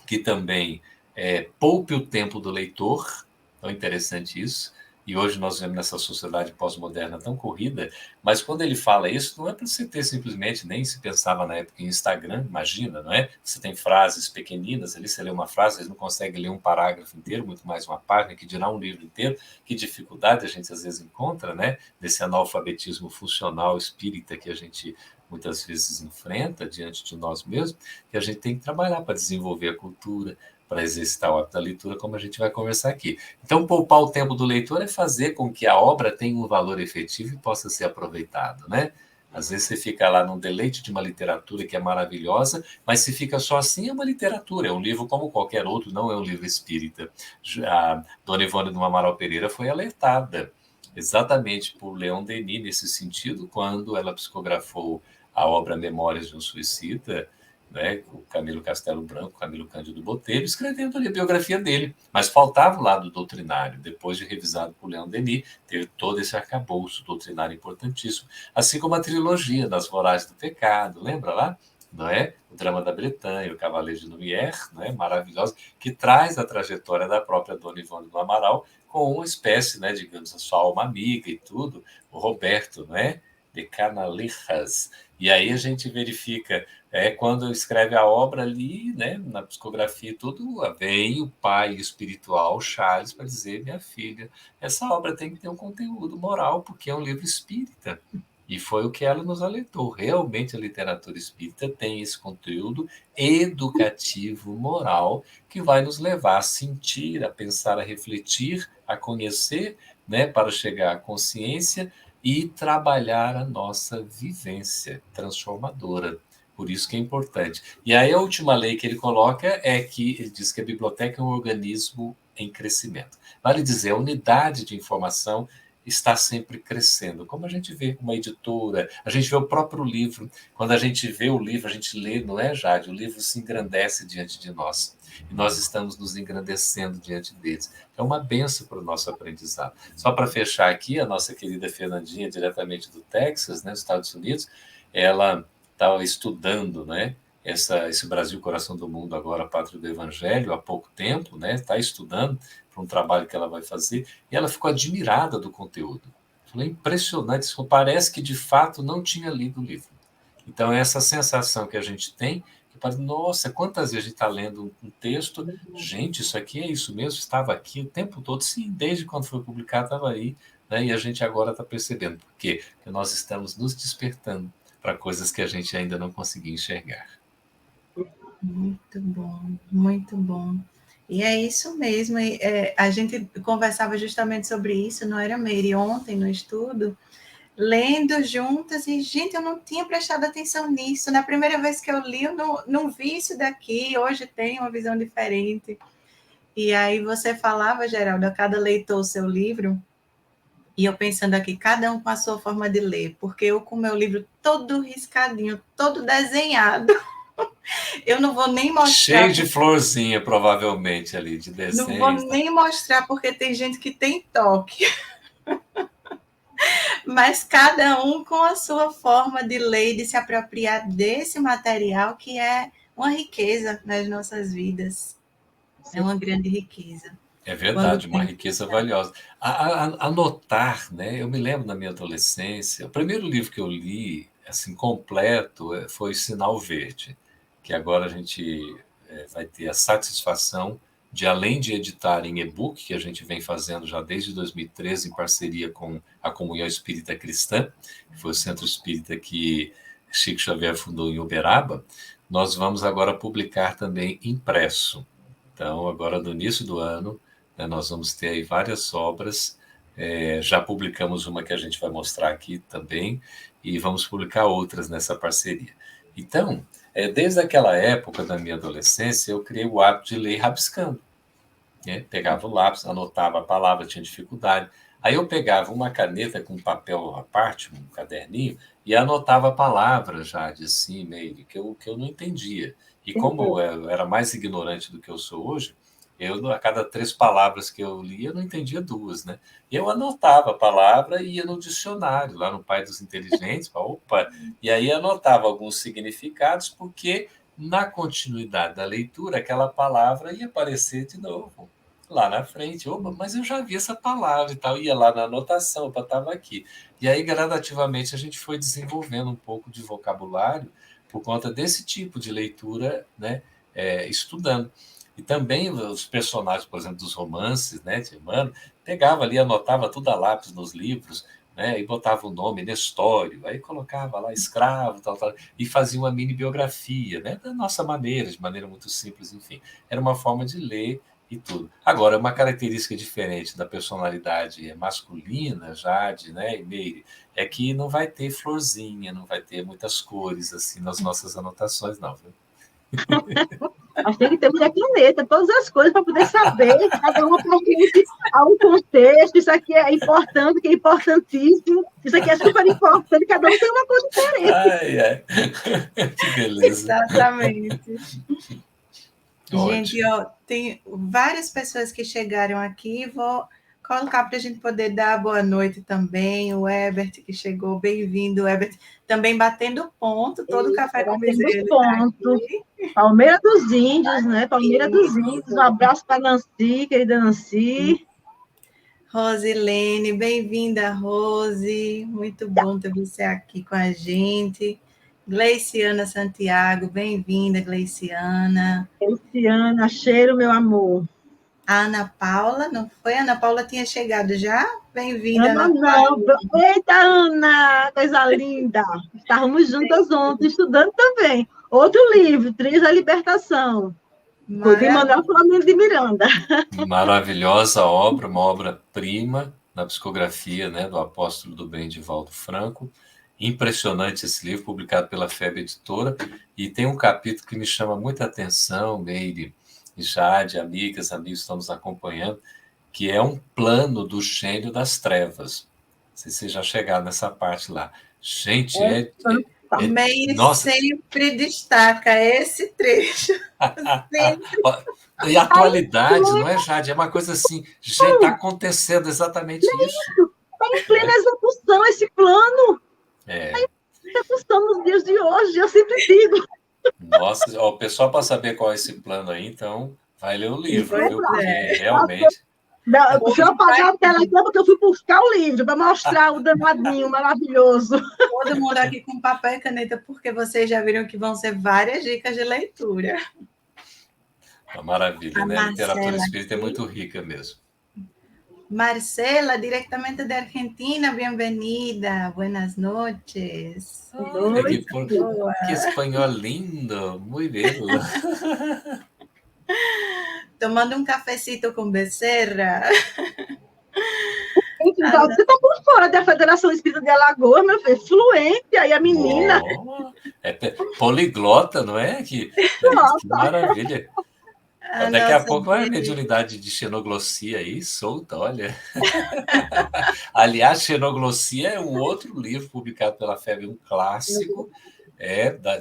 [SPEAKER 4] que também poupe o tempo do leitor, tão interessante isso, e hoje nós vemos nessa sociedade pós-moderna tão corrida, mas quando ele fala isso, não é para você ter simplesmente, nem se pensava na época em Instagram, imagina, não é? Você tem frases pequeninas, ali você lê uma frase, você não consegue ler um parágrafo inteiro, muito mais uma página, que dirá um livro inteiro, que dificuldade a gente às vezes encontra, né? Desse analfabetismo funcional espírita que a gente muitas vezes enfrenta diante de nós mesmos, que a gente tem que trabalhar para desenvolver a cultura, para exercitar o hábito da leitura, como a gente vai conversar aqui. Então, poupar o tempo do leitor é fazer com que a obra tenha um valor efetivo e possa ser aproveitado, né? Às vezes você fica lá num deleite de uma literatura que é maravilhosa, mas se fica só assim, é uma literatura, é um livro como qualquer outro, não é um livro espírita. A Dona Ivone do Amaral Pereira foi alertada exatamente por Leon Denis nesse sentido, quando ela psicografou a obra Memórias de um Suicida, né, o Camilo Castelo Branco, Camilo Cândido Botelho, escrevendo ali a biografia dele, mas faltava o lado doutrinário. Depois de revisado por Leon Denis, teve todo esse arcabouço doutrinário importantíssimo, assim como a trilogia das Voragens do Pecado, lembra lá? Não é? O Drama da Bretanha, o Cavaleiro de Lumière, não é? Maravilhosa, que traz a trajetória da própria Dona Ivone do Amaral com uma espécie, né, digamos, a sua alma amiga e tudo, o Roberto, né, de Canalejas. E aí a gente verifica, quando escreve a obra ali, né, na psicografia e tudo, vem o pai espiritual, Charles, para dizer, minha filha, essa obra tem que ter um conteúdo moral, porque é um livro espírita. E foi o que ela nos alertou. Realmente a literatura espírita tem esse conteúdo educativo, moral, que vai nos levar a sentir, a pensar, a refletir, a conhecer, né, para chegar à consciência e trabalhar a nossa vivência transformadora. Por isso que é importante. E aí a última lei que ele coloca é que ele diz que a biblioteca é um organismo em crescimento. Vale dizer, a unidade de informação está sempre crescendo. Como a gente vê uma editora, a gente vê o próprio livro. Quando a gente vê o livro, a gente lê, não é, Jade? O livro se engrandece diante de nós. E nós estamos nos engrandecendo diante deles. É uma benção para o nosso aprendizado. Só para fechar aqui, a nossa querida Fernandinha, diretamente do Texas, né, nos Estados Unidos, ela estava estudando, né, esse Brasil, Coração do Mundo, agora Pátria do Evangelho, há pouco tempo, né, está estudando para um trabalho que ela vai fazer, e ela ficou admirada do conteúdo. Falei, impressionante, isso parece que de fato não tinha lido o livro. Então, essa sensação que a gente tem, que parece, nossa, quantas vezes a gente está lendo um texto, gente, isso aqui é isso mesmo, estava aqui o tempo todo, sim, desde quando foi publicado estava aí, né, e a gente agora está percebendo. Por quê? Porque nós estamos nos despertando para coisas que a gente ainda não conseguia enxergar.
[SPEAKER 2] Muito bom, muito bom. E é isso mesmo, a gente conversava justamente sobre isso, não era, Meire, ontem no estudo, lendo juntas, e, gente, eu não tinha prestado atenção nisso, na primeira vez que eu li, eu não vi isso daqui, hoje tem uma visão diferente. E aí você falava, Geraldo, a cada leitor o seu livro, e eu pensando aqui, cada um com a sua forma de ler, porque eu com o meu livro todo riscadinho, todo desenhado, eu não vou nem mostrar.
[SPEAKER 4] Cheio de florzinha, provavelmente, ali, de desenho.
[SPEAKER 2] Não vou nem mostrar, porque tem gente que tem toque. Mas cada um com a sua forma de ler e de se apropriar desse material, que é uma riqueza nas nossas vidas. É uma grande riqueza.
[SPEAKER 4] É verdade, uma riqueza valiosa. Anotar, né? Eu me lembro na minha adolescência, o primeiro livro que eu li, assim, completo, foi Sinal Verde, que agora a gente vai ter a satisfação de, além de editar em e-book, que a gente vem fazendo já desde 2013, em parceria com a Comunhão Espírita Cristã, que foi o centro espírita que Chico Xavier fundou em Uberaba, nós vamos agora publicar também impresso. Então, agora no início do ano, né, nós vamos ter aí várias obras, já publicamos uma que a gente vai mostrar aqui também, e vamos publicar outras nessa parceria. Então, desde aquela época da minha adolescência, eu criei o hábito de ler rabiscando. Né? Pegava o lápis, anotava a palavra, tinha dificuldade. Aí eu pegava uma caneta com papel à parte, um caderninho, e anotava a palavra já de cima, que eu não entendia. E como eu era mais ignorante do que eu sou hoje, a cada 3 palavras que eu lia, eu não entendia 2, né? E eu anotava a palavra e ia no dicionário, lá no Pai dos Inteligentes, opa, e aí anotava alguns significados, porque na continuidade da leitura, aquela palavra ia aparecer de novo, lá na frente. Opa, mas eu já vi essa palavra e tal, ia lá na anotação, opa, estava aqui. E aí, gradativamente, a gente foi desenvolvendo um pouco de vocabulário por conta desse tipo de leitura, né, estudando. E também os personagens, por exemplo, dos romances, né, de Emmanuel, pegava ali, anotava tudo a lápis nos livros, né, e botava o nome Nestório, aí colocava lá escravo, tal, e fazia uma mini biografia, né, da nossa maneira, de maneira muito simples, enfim. Era uma forma de ler e tudo. Agora, uma característica diferente da personalidade masculina, Jade, né, e Meire, é que não vai ter florzinha, não vai ter muitas cores assim nas nossas anotações, não, viu?
[SPEAKER 3] Mas tem que ter mulher caneta, todas as coisas para poder saber, cada uma pertence a um contexto, isso aqui é importante, que é importantíssimo, isso aqui é super importante, cada um tem uma coisa diferente.
[SPEAKER 4] Ai. Que beleza.
[SPEAKER 2] Exatamente.
[SPEAKER 4] Ótimo.
[SPEAKER 2] Gente, ó, tem várias pessoas que chegaram aqui, vou colocar para a gente poder dar boa noite também, o Herbert que chegou, bem-vindo, Herbert, também batendo ponto, todo o Café com Bezerra.
[SPEAKER 3] Ponto. Palmeira dos Índios, né? Palmeira dos Índios, um abraço para Nancy, querida Nancy.
[SPEAKER 2] Rosilene, bem-vinda, Rose. Muito bom ter você aqui com a gente. Gleiciana Santiago, bem-vinda, Gleiciana.
[SPEAKER 3] Luciana, cheiro, meu amor.
[SPEAKER 2] A Ana Paula, não foi? A Ana Paula tinha chegado já? Bem-vinda,
[SPEAKER 3] Ana,
[SPEAKER 2] Ana
[SPEAKER 3] não.
[SPEAKER 2] Paula.
[SPEAKER 3] Eita, Ana, coisa linda. Estávamos juntas ontem, estudando também. Outro livro, Trilhos da Libertação, de Manuel Flamengo de Miranda.
[SPEAKER 4] Maravilhosa obra, uma obra-prima na psicografia, né, do apóstolo do bem Divaldo Franco. Impressionante esse livro, publicado pela FEB Editora, e tem um capítulo que me chama muita atenção, Meire e Jade, amigas, amigos que estão nos acompanhando, que é um plano do gênio das trevas. Não sei se vocês já chegaram nessa parte lá. Gente,
[SPEAKER 2] Meire sempre destaca esse trecho.
[SPEAKER 4] E a atualidade, não é, Jade? É uma coisa assim, gente, está acontecendo exatamente isso.
[SPEAKER 3] Está em plena execução esse plano.
[SPEAKER 4] Está
[SPEAKER 3] em plena execução nos dias de hoje, eu sempre digo.
[SPEAKER 4] Nossa, o pessoal, para saber qual é esse plano aí, então, vai ler o livro, viu? Porque realmente...
[SPEAKER 3] Deixa eu apagar a tela aqui, porque eu fui buscar o livro para mostrar o danadinho maravilhoso.
[SPEAKER 2] Todo mundo aqui com papel e caneta, porque vocês já viram que vão ser várias dicas de leitura.
[SPEAKER 4] Uma maravilha, né? A literatura espírita é muito rica mesmo.
[SPEAKER 2] Marcela, diretamente da Argentina, bem-vinda. Buenas noches.
[SPEAKER 4] Que espanhol lindo, muito belo.
[SPEAKER 2] Tomando um cafecito com Becerra.
[SPEAKER 3] Você está por fora da Federação Espírita de Alagoas, meu filho, fluente, aí a menina...
[SPEAKER 4] É poliglota, não é? Que maravilha. Daqui a pouco vai a mediunidade de xenoglossia aí, solta, olha. Aliás, xenoglossia é um outro livro publicado pela FEB, um clássico,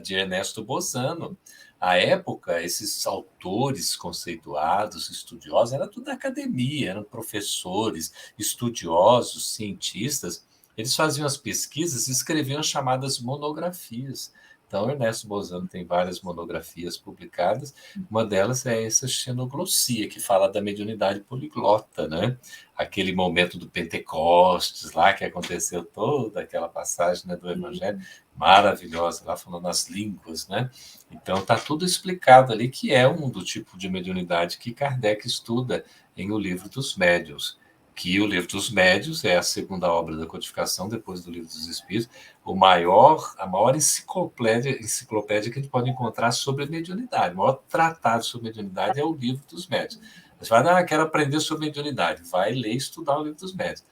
[SPEAKER 4] de Ernesto Bozano. À época, esses autores conceituados, estudiosos, era tudo da academia, eram professores, estudiosos, cientistas. Eles faziam as pesquisas e escreviam as chamadas monografias. Então, Ernesto Bozano tem várias monografias publicadas. Uma delas é essa xenoglossia, que fala da mediunidade poliglota, né? Aquele momento do Pentecostes lá, que aconteceu toda aquela passagem, né, do Evangelho, maravilhosa, lá falando as línguas, né? Então, está tudo explicado ali, que é um do tipo de mediunidade que Kardec estuda em O Livro dos Médiuns, que O Livro dos Médiuns é a segunda obra da codificação, depois do Livro dos Espíritos, a maior enciclopédia que a gente pode encontrar sobre a mediunidade. O maior tratado sobre mediunidade é O Livro dos Médiuns. Você fala, quero aprender sobre mediunidade. Vai ler e estudar O Livro dos Médiuns.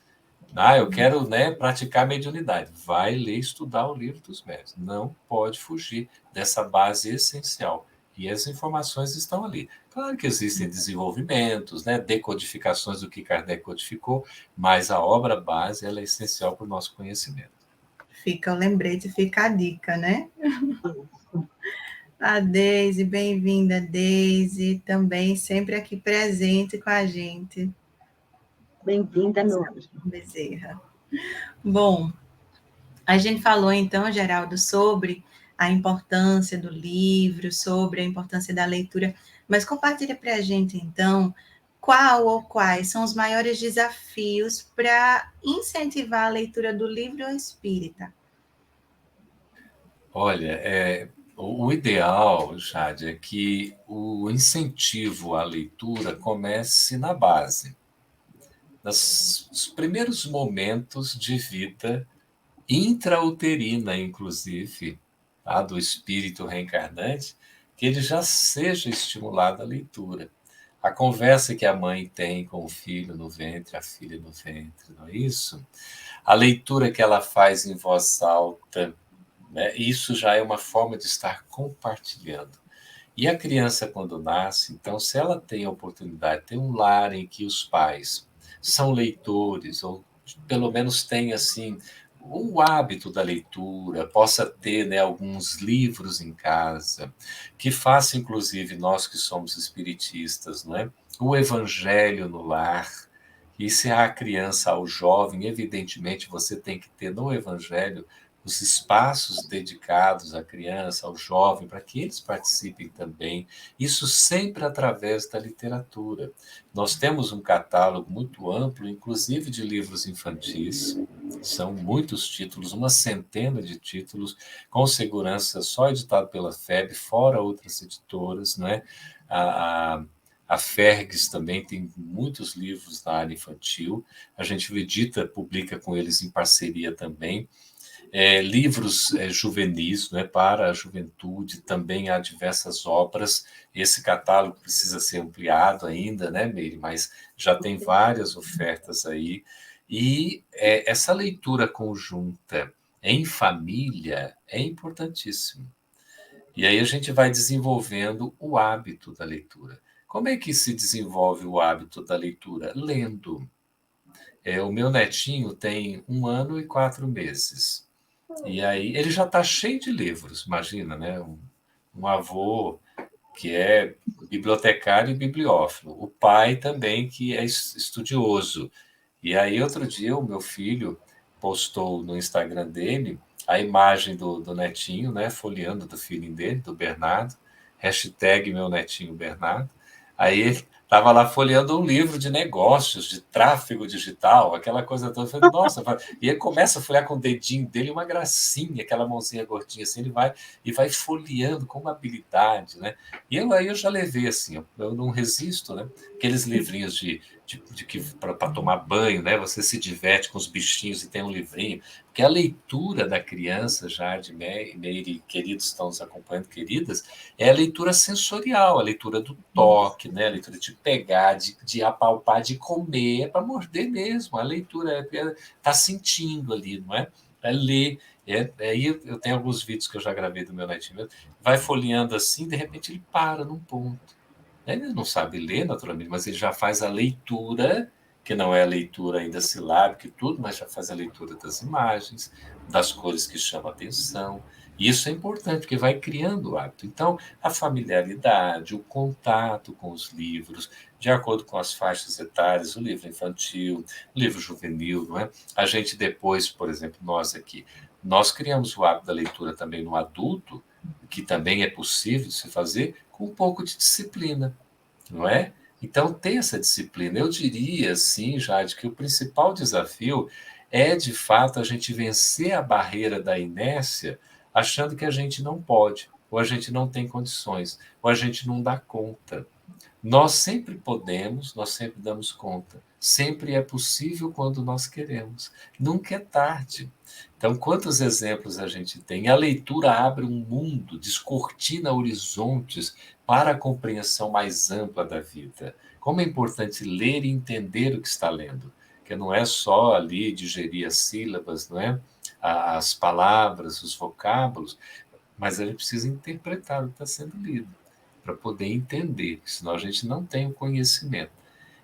[SPEAKER 4] Eu quero, praticar mediunidade. Vai ler e estudar O Livro dos Médiuns. Não pode fugir dessa base essencial. E as informações estão ali. Claro que existem desenvolvimentos, decodificações do que Kardec codificou, mas a obra base ela é essencial para o nosso conhecimento.
[SPEAKER 2] Fica o lembrete, fica a dica, né? A Deise, bem-vinda, Deise, também sempre aqui presente com a gente.
[SPEAKER 3] Bem-vinda, meu anjo.
[SPEAKER 2] Bezerra. Bom, a gente falou então, Geraldo, sobre a importância do livro, sobre a importância da leitura, mas compartilha para a gente, então, qual ou quais são os maiores desafios para incentivar a leitura do livro espírita?
[SPEAKER 4] Olha, o ideal, Jade, é que o incentivo à leitura comece na base, nos primeiros momentos de vida intrauterina, inclusive, do espírito reencarnante, que ele já seja estimulado à leitura. A conversa que a mãe tem com o filho no ventre, a filha no ventre, não é isso? A leitura que ela faz em voz alta, isso já é uma forma de estar compartilhando. E a criança, quando nasce, então, se ela tem a oportunidade de ter um lar em que os pais são leitores, ou pelo menos têm, assim, o hábito da leitura, possa ter alguns livros em casa, que faça, inclusive, nós que somos espiritistas, o evangelho no lar. E se há criança ou jovem, evidentemente, você tem que ter no evangelho os espaços dedicados à criança, ao jovem, para que eles participem também. Isso sempre através da literatura. Nós temos um catálogo muito amplo, inclusive de livros infantis. São muitos títulos, uma centena de títulos, com segurança só editado pela FEB, fora outras editoras, não é? A Fergs também tem muitos livros na área infantil. A gente edita, publica com eles em parceria também. Livros juvenis, né, para a juventude, também há diversas obras. Esse catálogo precisa ser ampliado ainda, né, Meire? Mas já tem várias ofertas aí. E essa leitura conjunta em família é importantíssimo. E aí a gente vai desenvolvendo o hábito da leitura. Como é que se desenvolve o hábito da leitura? Lendo. O meu netinho tem 1 ano e 4 meses. E aí ele já está cheio de livros, imagina, né? Um avô que é bibliotecário e bibliófilo. O pai também, que é estudioso. E aí, outro dia, o meu filho postou no Instagram dele a imagem do netinho, né? Folheando do filhinho dele, do Bernardo. Hashtag meu netinho Bernardo. Aí ele estava lá folheando um livro de negócios, de tráfego digital, aquela coisa toda. Eu falei, nossa, e ele começa a folhear com o dedinho dele, uma gracinha, aquela mãozinha gordinha assim, ele vai folheando com uma habilidade, né? E aí eu já levei assim, eu não resisto, né? Aqueles livrinhos para tomar banho, né? Você se diverte com os bichinhos e tem um livrinho. Porque a leitura da criança, Jade, Meire, queridos estão nos acompanhando, queridas, é a leitura sensorial, a leitura do toque, né? A leitura de pegar, de apalpar, de comer, é para morder mesmo. A leitura está sentindo ali, não é? É ler. Aí eu tenho alguns vídeos que eu já gravei do meu netinho, vai folheando assim, de repente ele para num ponto. Ele não sabe ler, naturalmente, mas ele já faz a leitura, que não é a leitura ainda silábica e tudo, mas já faz a leitura das imagens, das cores que chamam a atenção. E isso é importante, porque vai criando o hábito. Então, a familiaridade, o contato com os livros, de acordo com as faixas etárias, o livro infantil, o livro juvenil, não é? A gente depois, por exemplo, nós aqui, nós criamos o hábito da leitura também no adulto, que também é possível de se fazer, com um pouco de disciplina, não é? Então, tem essa disciplina. Eu diria, sim, Jade, que o principal desafio é, de fato, a gente vencer a barreira da inércia, achando que a gente não pode, ou a gente não tem condições, ou a gente não dá conta. Nós sempre podemos, nós sempre damos conta. Sempre é possível quando nós queremos. Nunca é tarde. Então, quantos exemplos a gente tem? A leitura abre um mundo, descortina horizontes para a compreensão mais ampla da vida. Como é importante ler e entender o que está lendo, que não é só ali digerir as sílabas, não é? As palavras, os vocábulos, mas a gente precisa interpretar o que está sendo lido, para poder entender, senão a gente não tem o conhecimento.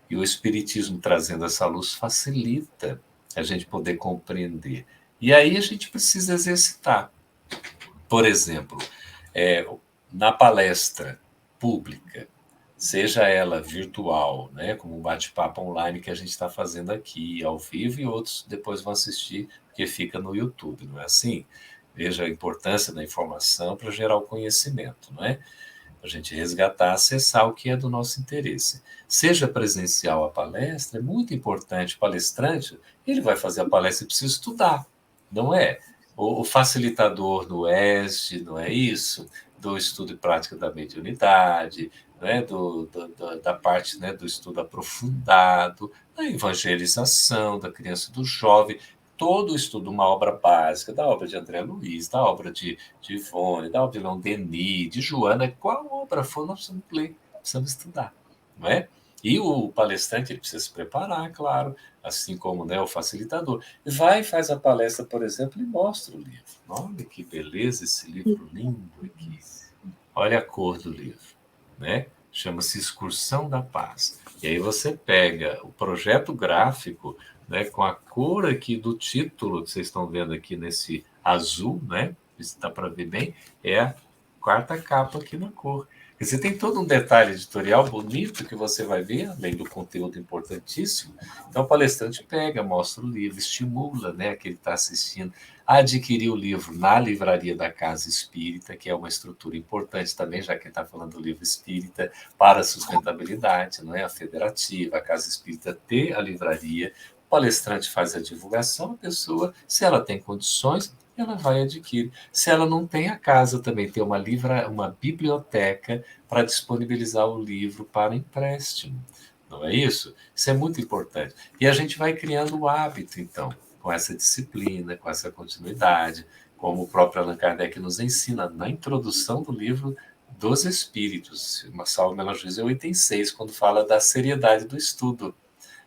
[SPEAKER 4] E o Espiritismo trazendo essa luz facilita a gente poder compreender. E aí a gente precisa exercitar. Por exemplo, na palestra pública, seja ela virtual, né, como um bate-papo online que a gente está fazendo aqui, ao vivo, e outros depois vão assistir, porque fica no YouTube, não é assim? Veja a importância da informação para gerar o conhecimento, não é? A gente resgatar, acessar o que é do nosso interesse. Seja presencial a palestra, é muito importante. O palestrante, ele vai fazer a palestra e precisa estudar, não é? O facilitador no ESG, não é isso? Do estudo e prática da mediunidade, não é? Da parte, né, do estudo aprofundado, da evangelização da criança e do jovem, todo o estudo, uma obra básica, da obra de André Luiz, da obra de Ivone, da obra de Leon Denis, de Joana, qual obra for, nós precisamos ler, precisamos estudar, não é? E o palestrante, ele precisa se preparar, claro, assim como, né, o facilitador. Vai e faz a palestra, por exemplo, e mostra o livro. Olha que beleza esse livro lindo aqui. Olha a cor do livro, né? Chama-se Excursão da Paz. E aí você pega o projeto gráfico, né, com a cor aqui do título, que vocês estão vendo aqui nesse azul, né? Isso dá para ver bem, é a quarta capa aqui na cor. E você tem todo um detalhe editorial bonito que você vai ver, além do conteúdo importantíssimo. Então, o palestrante pega, mostra o livro, estimula, né, que ele está assistindo a adquirir o livro na livraria da Casa Espírita, que é uma estrutura importante também, já que ele está falando do livro espírita, para a sustentabilidade, não é? A federativa, a Casa Espírita ter a livraria, o palestrante faz a divulgação, a pessoa, se ela tem condições, ela vai adquirir. Se ela não tem, a casa também tem uma biblioteca para disponibilizar o livro para empréstimo. Não é isso? Isso é muito importante. E a gente vai criando o hábito, então, com essa disciplina, com essa continuidade, como o próprio Allan Kardec nos ensina na introdução do livro dos Espíritos. Uma salva Melanjuízo é o item 6, quando fala da seriedade do estudo.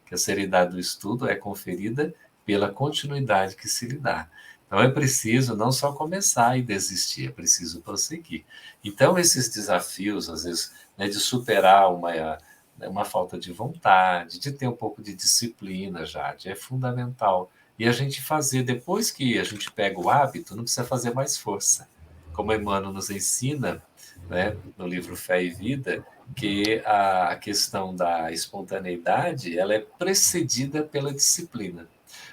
[SPEAKER 4] Que a seriedade do estudo é conferida pela continuidade que se lhe dá. Então, é preciso não só começar e desistir, é preciso prosseguir. Então, esses desafios, às vezes, né, de superar uma falta de vontade, de ter um pouco de disciplina, Jade, é fundamental. E a gente fazer, depois que a gente pega o hábito, não precisa fazer mais força. Como Emmanuel nos ensina, né, no livro Fé e Vida, que a questão da espontaneidade ela é precedida pela disciplina.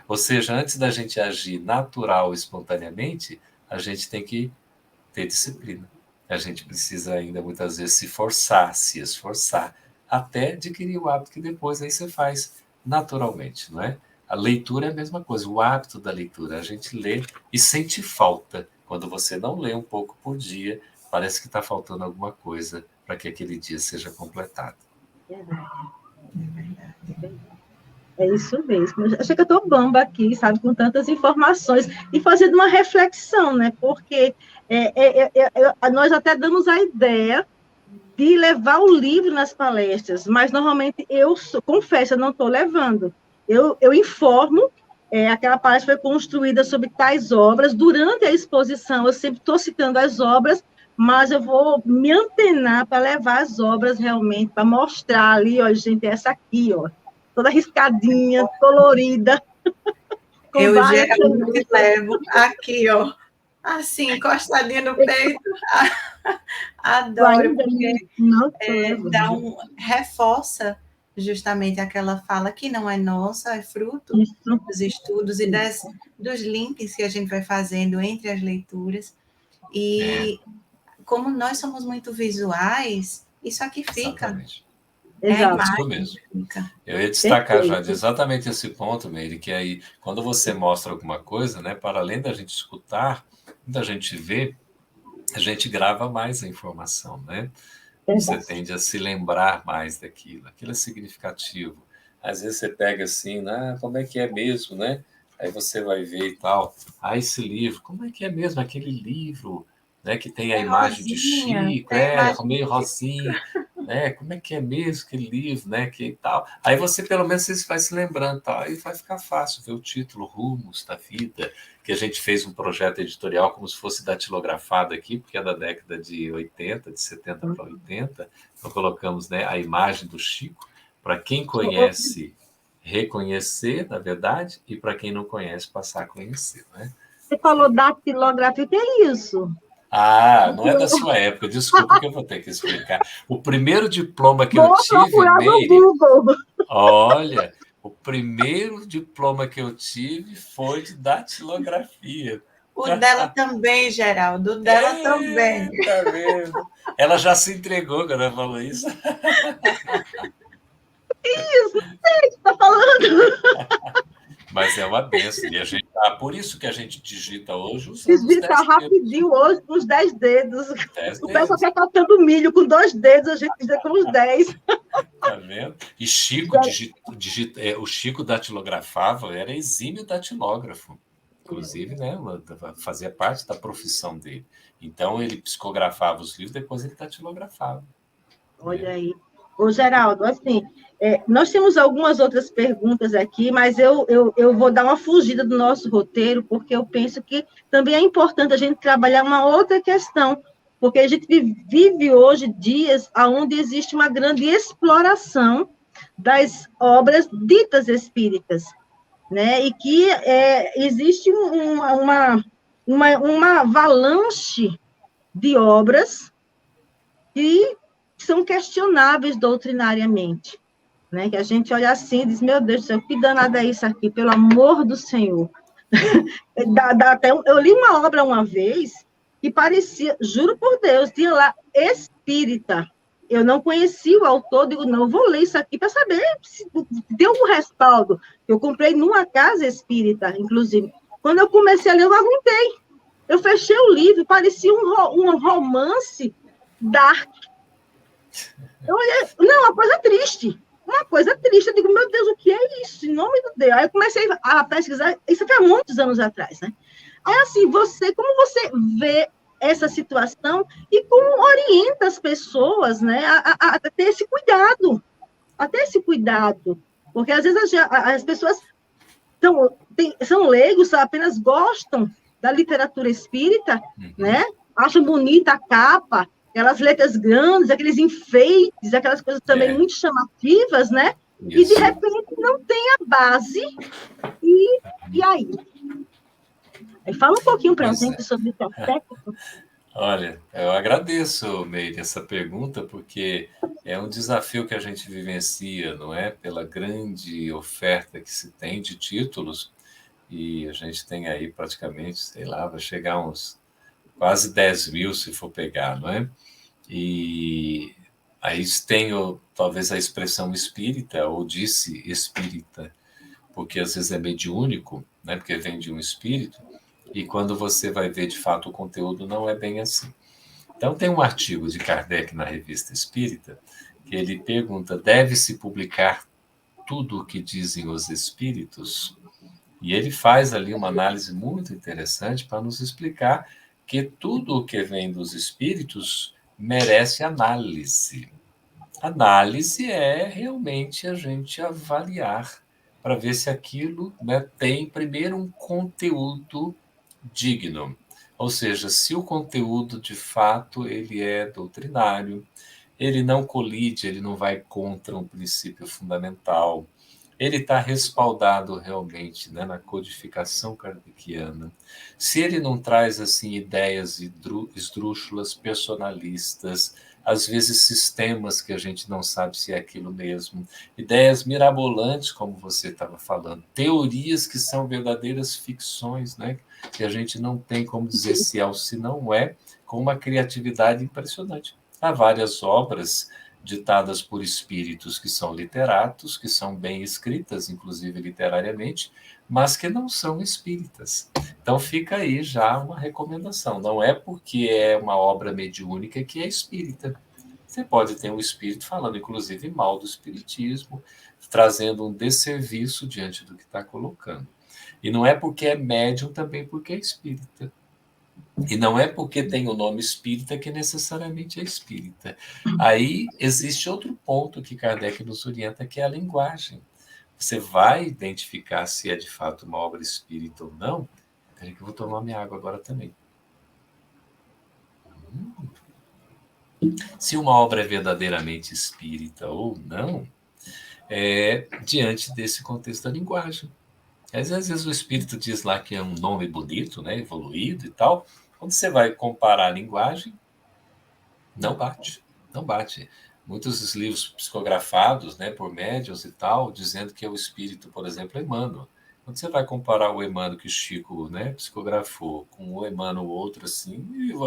[SPEAKER 4] Ou seja, antes da gente agir natural, espontaneamente, a gente tem que ter disciplina. A gente precisa ainda, muitas vezes, se forçar, se esforçar, até adquirir o hábito que depois aí você faz naturalmente, não é? A leitura é a mesma coisa, o hábito da leitura. A gente lê e sente falta. Quando você não lê um pouco por dia, parece que está faltando alguma coisa para que aquele dia seja completado.
[SPEAKER 3] É isso mesmo. Eu achei que eu estou bamba aqui, sabe, com tantas informações e fazendo uma reflexão, né? Porque nós até damos a ideia de levar o livro nas palestras, mas normalmente confesso, eu não estou levando. Eu informo, aquela palestra foi construída sobre tais obras. Durante a exposição, eu sempre estou citando as obras, mas eu vou me antenar para levar as obras realmente, para mostrar ali, ó, gente, essa aqui, ó, toda riscadinha, colorida.
[SPEAKER 2] Eu geralmente levo aqui, ó, assim, encostadinha no peito. Adoro, porque reforça justamente aquela fala que não é nossa, é fruto dos estudos e dos links que a gente vai fazendo entre as leituras. E como nós somos muito visuais, isso aqui fica.
[SPEAKER 4] Exatamente.
[SPEAKER 3] Exato.
[SPEAKER 4] Isso mesmo. Eu ia destacar já exatamente esse ponto, Meire, que aí, quando você mostra alguma coisa, né, para além da gente escutar, da gente ver, a gente grava mais a informação, né? Você tende a se lembrar mais daquilo, aquilo é significativo. Às vezes você pega assim, como é que é mesmo, né? Aí você vai ver e tal, esse livro, como é que é mesmo aquele livro, né, que tem a imagem de Chico, meio rosinha, né? Como é que é mesmo aquele livro, né, que e tal. Aí você, pelo menos, você vai se lembrando, tal, aí vai ficar fácil ver o título, Rumos da Vida, que a gente fez um projeto editorial como se fosse datilografado aqui, porque é da década de 80, de 70 para 80, então colocamos, né, a imagem do Chico, para quem conhece reconhecer, na verdade, e para quem não conhece, passar a conhecer, né?
[SPEAKER 3] Você falou datilografia, o que é isso?
[SPEAKER 4] Não é da sua época, desculpa que eu vou ter que explicar. O primeiro diploma que eu tive, Meire, olha, o primeiro diploma que eu tive foi de datilografia.
[SPEAKER 2] O dela também, Geraldo, o dela também.
[SPEAKER 4] Tá vendo? Ela já se entregou quando ela falou isso.
[SPEAKER 3] Isso, você está falando.
[SPEAKER 4] Mas é uma benção. E a gente, por isso que a gente digita hoje.
[SPEAKER 3] Digita rapidinho hoje com os 10 dedos. O pessoal fica catando milho com 2 dedos, a gente digita com os 10.
[SPEAKER 4] Tá vendo? E Chico, o Chico datilografava, era exímio datilógrafo. Inclusive, né, fazia parte da profissão dele. Então, ele psicografava os livros, depois ele datilografava.
[SPEAKER 3] Olha aí. Ô, Geraldo, assim, nós temos algumas outras perguntas aqui, mas eu vou dar uma fugida do nosso roteiro, porque eu penso que também é importante a gente trabalhar uma outra questão, porque a gente vive hoje dias onde existe uma grande exploração das obras ditas espíritas, né? E que existe uma avalanche de obras que são questionáveis doutrinariamente, né? Que a gente olha assim e diz, meu Deus do céu, que danada é isso aqui, pelo amor do Senhor. Eu li uma obra uma vez que parecia, juro por Deus, tinha lá espírita. Eu não conhecia o autor, digo, não, eu vou ler isso aqui para saber se tem algum respaldo. Eu comprei numa casa espírita, inclusive. Quando eu comecei a ler, eu não aguentei. Eu fechei o livro, parecia um romance dark. Eu olhei, não, uma coisa triste. Uma coisa triste. Eu digo, meu Deus, o que é isso? Em nome de Deus. Aí eu comecei a pesquisar, isso foi há muitos anos atrás, né? Aí, assim, como você vê essa situação e como orienta as pessoas, né, a ter esse cuidado, porque às vezes as pessoas são leigos, apenas gostam da literatura espírita, né, acham bonita a capa, aquelas letras grandes, aqueles enfeites, aquelas coisas também muito chamativas, né, e de repente não tem a base, e aí? Fala um pouquinho para a gente sobre esse aspecto.
[SPEAKER 4] Olha, eu agradeço, Meire, essa pergunta, porque é um desafio que a gente vivencia, não é? Pela grande oferta que se tem de títulos, e a gente tem aí praticamente, sei lá, vai chegar a uns quase 10 mil se for pegar, não é? E aí tem talvez a expressão espírita, ou disse espírita, porque às vezes é mediúnico, né? Porque vem de um espírito, e quando você vai ver de fato o conteúdo, não é bem assim. Então, tem um artigo de Kardec na Revista Espírita, que ele pergunta: deve-se publicar tudo o que dizem os espíritos? E ele faz ali uma análise muito interessante para nos explicar que tudo o que vem dos espíritos merece análise. Análise é realmente a gente avaliar para ver se aquilo, né, tem primeiro um conteúdo digno. Ou seja, se o conteúdo de fato ele é doutrinário, ele não colide, ele não vai contra um princípio fundamental, ele está respaldado realmente, né, na codificação kardeciana. Se ele não traz assim ideias esdrúxulas, personalistas, às vezes sistemas que a gente não sabe se é aquilo mesmo, ideias mirabolantes, como você estava falando, teorias que são verdadeiras ficções, né, que a gente não tem como dizer se é ou se não é, com uma criatividade impressionante. Há várias obras ditadas por espíritos que são literatos, que são bem escritas, inclusive literariamente, mas que não são espíritas. Então fica aí já uma recomendação. Não é porque é uma obra mediúnica que é espírita. Você pode ter um espírito falando, inclusive, mal do espiritismo, trazendo um desserviço diante do que está colocando. E não é porque é médium também porque é espírita. E não é porque tem o nome espírita que necessariamente é espírita. Aí existe outro ponto que Kardec nos orienta, que é a linguagem. Você vai identificar se é de fato uma obra espírita ou não. Peraí que eu vou tomar minha água agora também. Se uma obra é verdadeiramente espírita ou não, é diante desse contexto da linguagem. Às vezes o espírito diz lá que é um nome bonito, né, evoluído e tal. Quando você vai comparar a linguagem, não bate, não bate. Muitos livros psicografados, né, por médiuns e tal, dizendo que é o espírito, por exemplo, Emmanuel. Quando você vai comparar o Emmanuel que o Chico, né, psicografou com o Emmanuel outro, assim,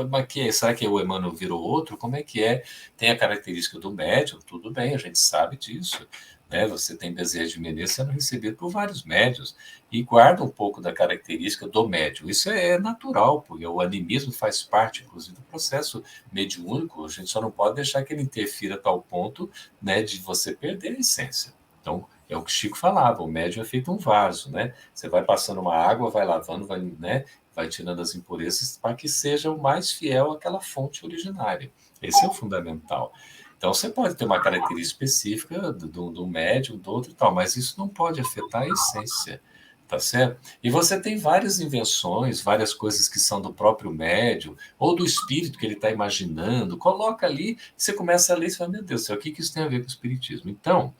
[SPEAKER 4] mas será que o Emmanuel virou outro? Como é que é? Tem a característica do médium, tudo bem, a gente sabe disso. Né? Você tem Bezerra de Menezes sendo recebido por vários médiuns e guarda um pouco da característica do médium. Isso é natural, porque o animismo faz parte, inclusive, do processo mediúnico. A gente só não pode deixar que ele interfira a tal ponto, né, de você perder a essência. Então, é o que Chico falava, o médium é feito um vaso, né? Você vai passando uma água, vai lavando, vai, né, vai tirando as impurezas para que seja o mais fiel àquela fonte originária. Esse é o fundamental. Então, você pode ter uma característica específica do médium, do outro e tal, mas isso não pode afetar a essência, tá certo? E você tem várias invenções, várias coisas que são do próprio médium, ou do espírito que ele está imaginando, coloca ali, você começa a ler e fala, meu Deus do céu, o que isso tem a ver com o espiritismo? Então,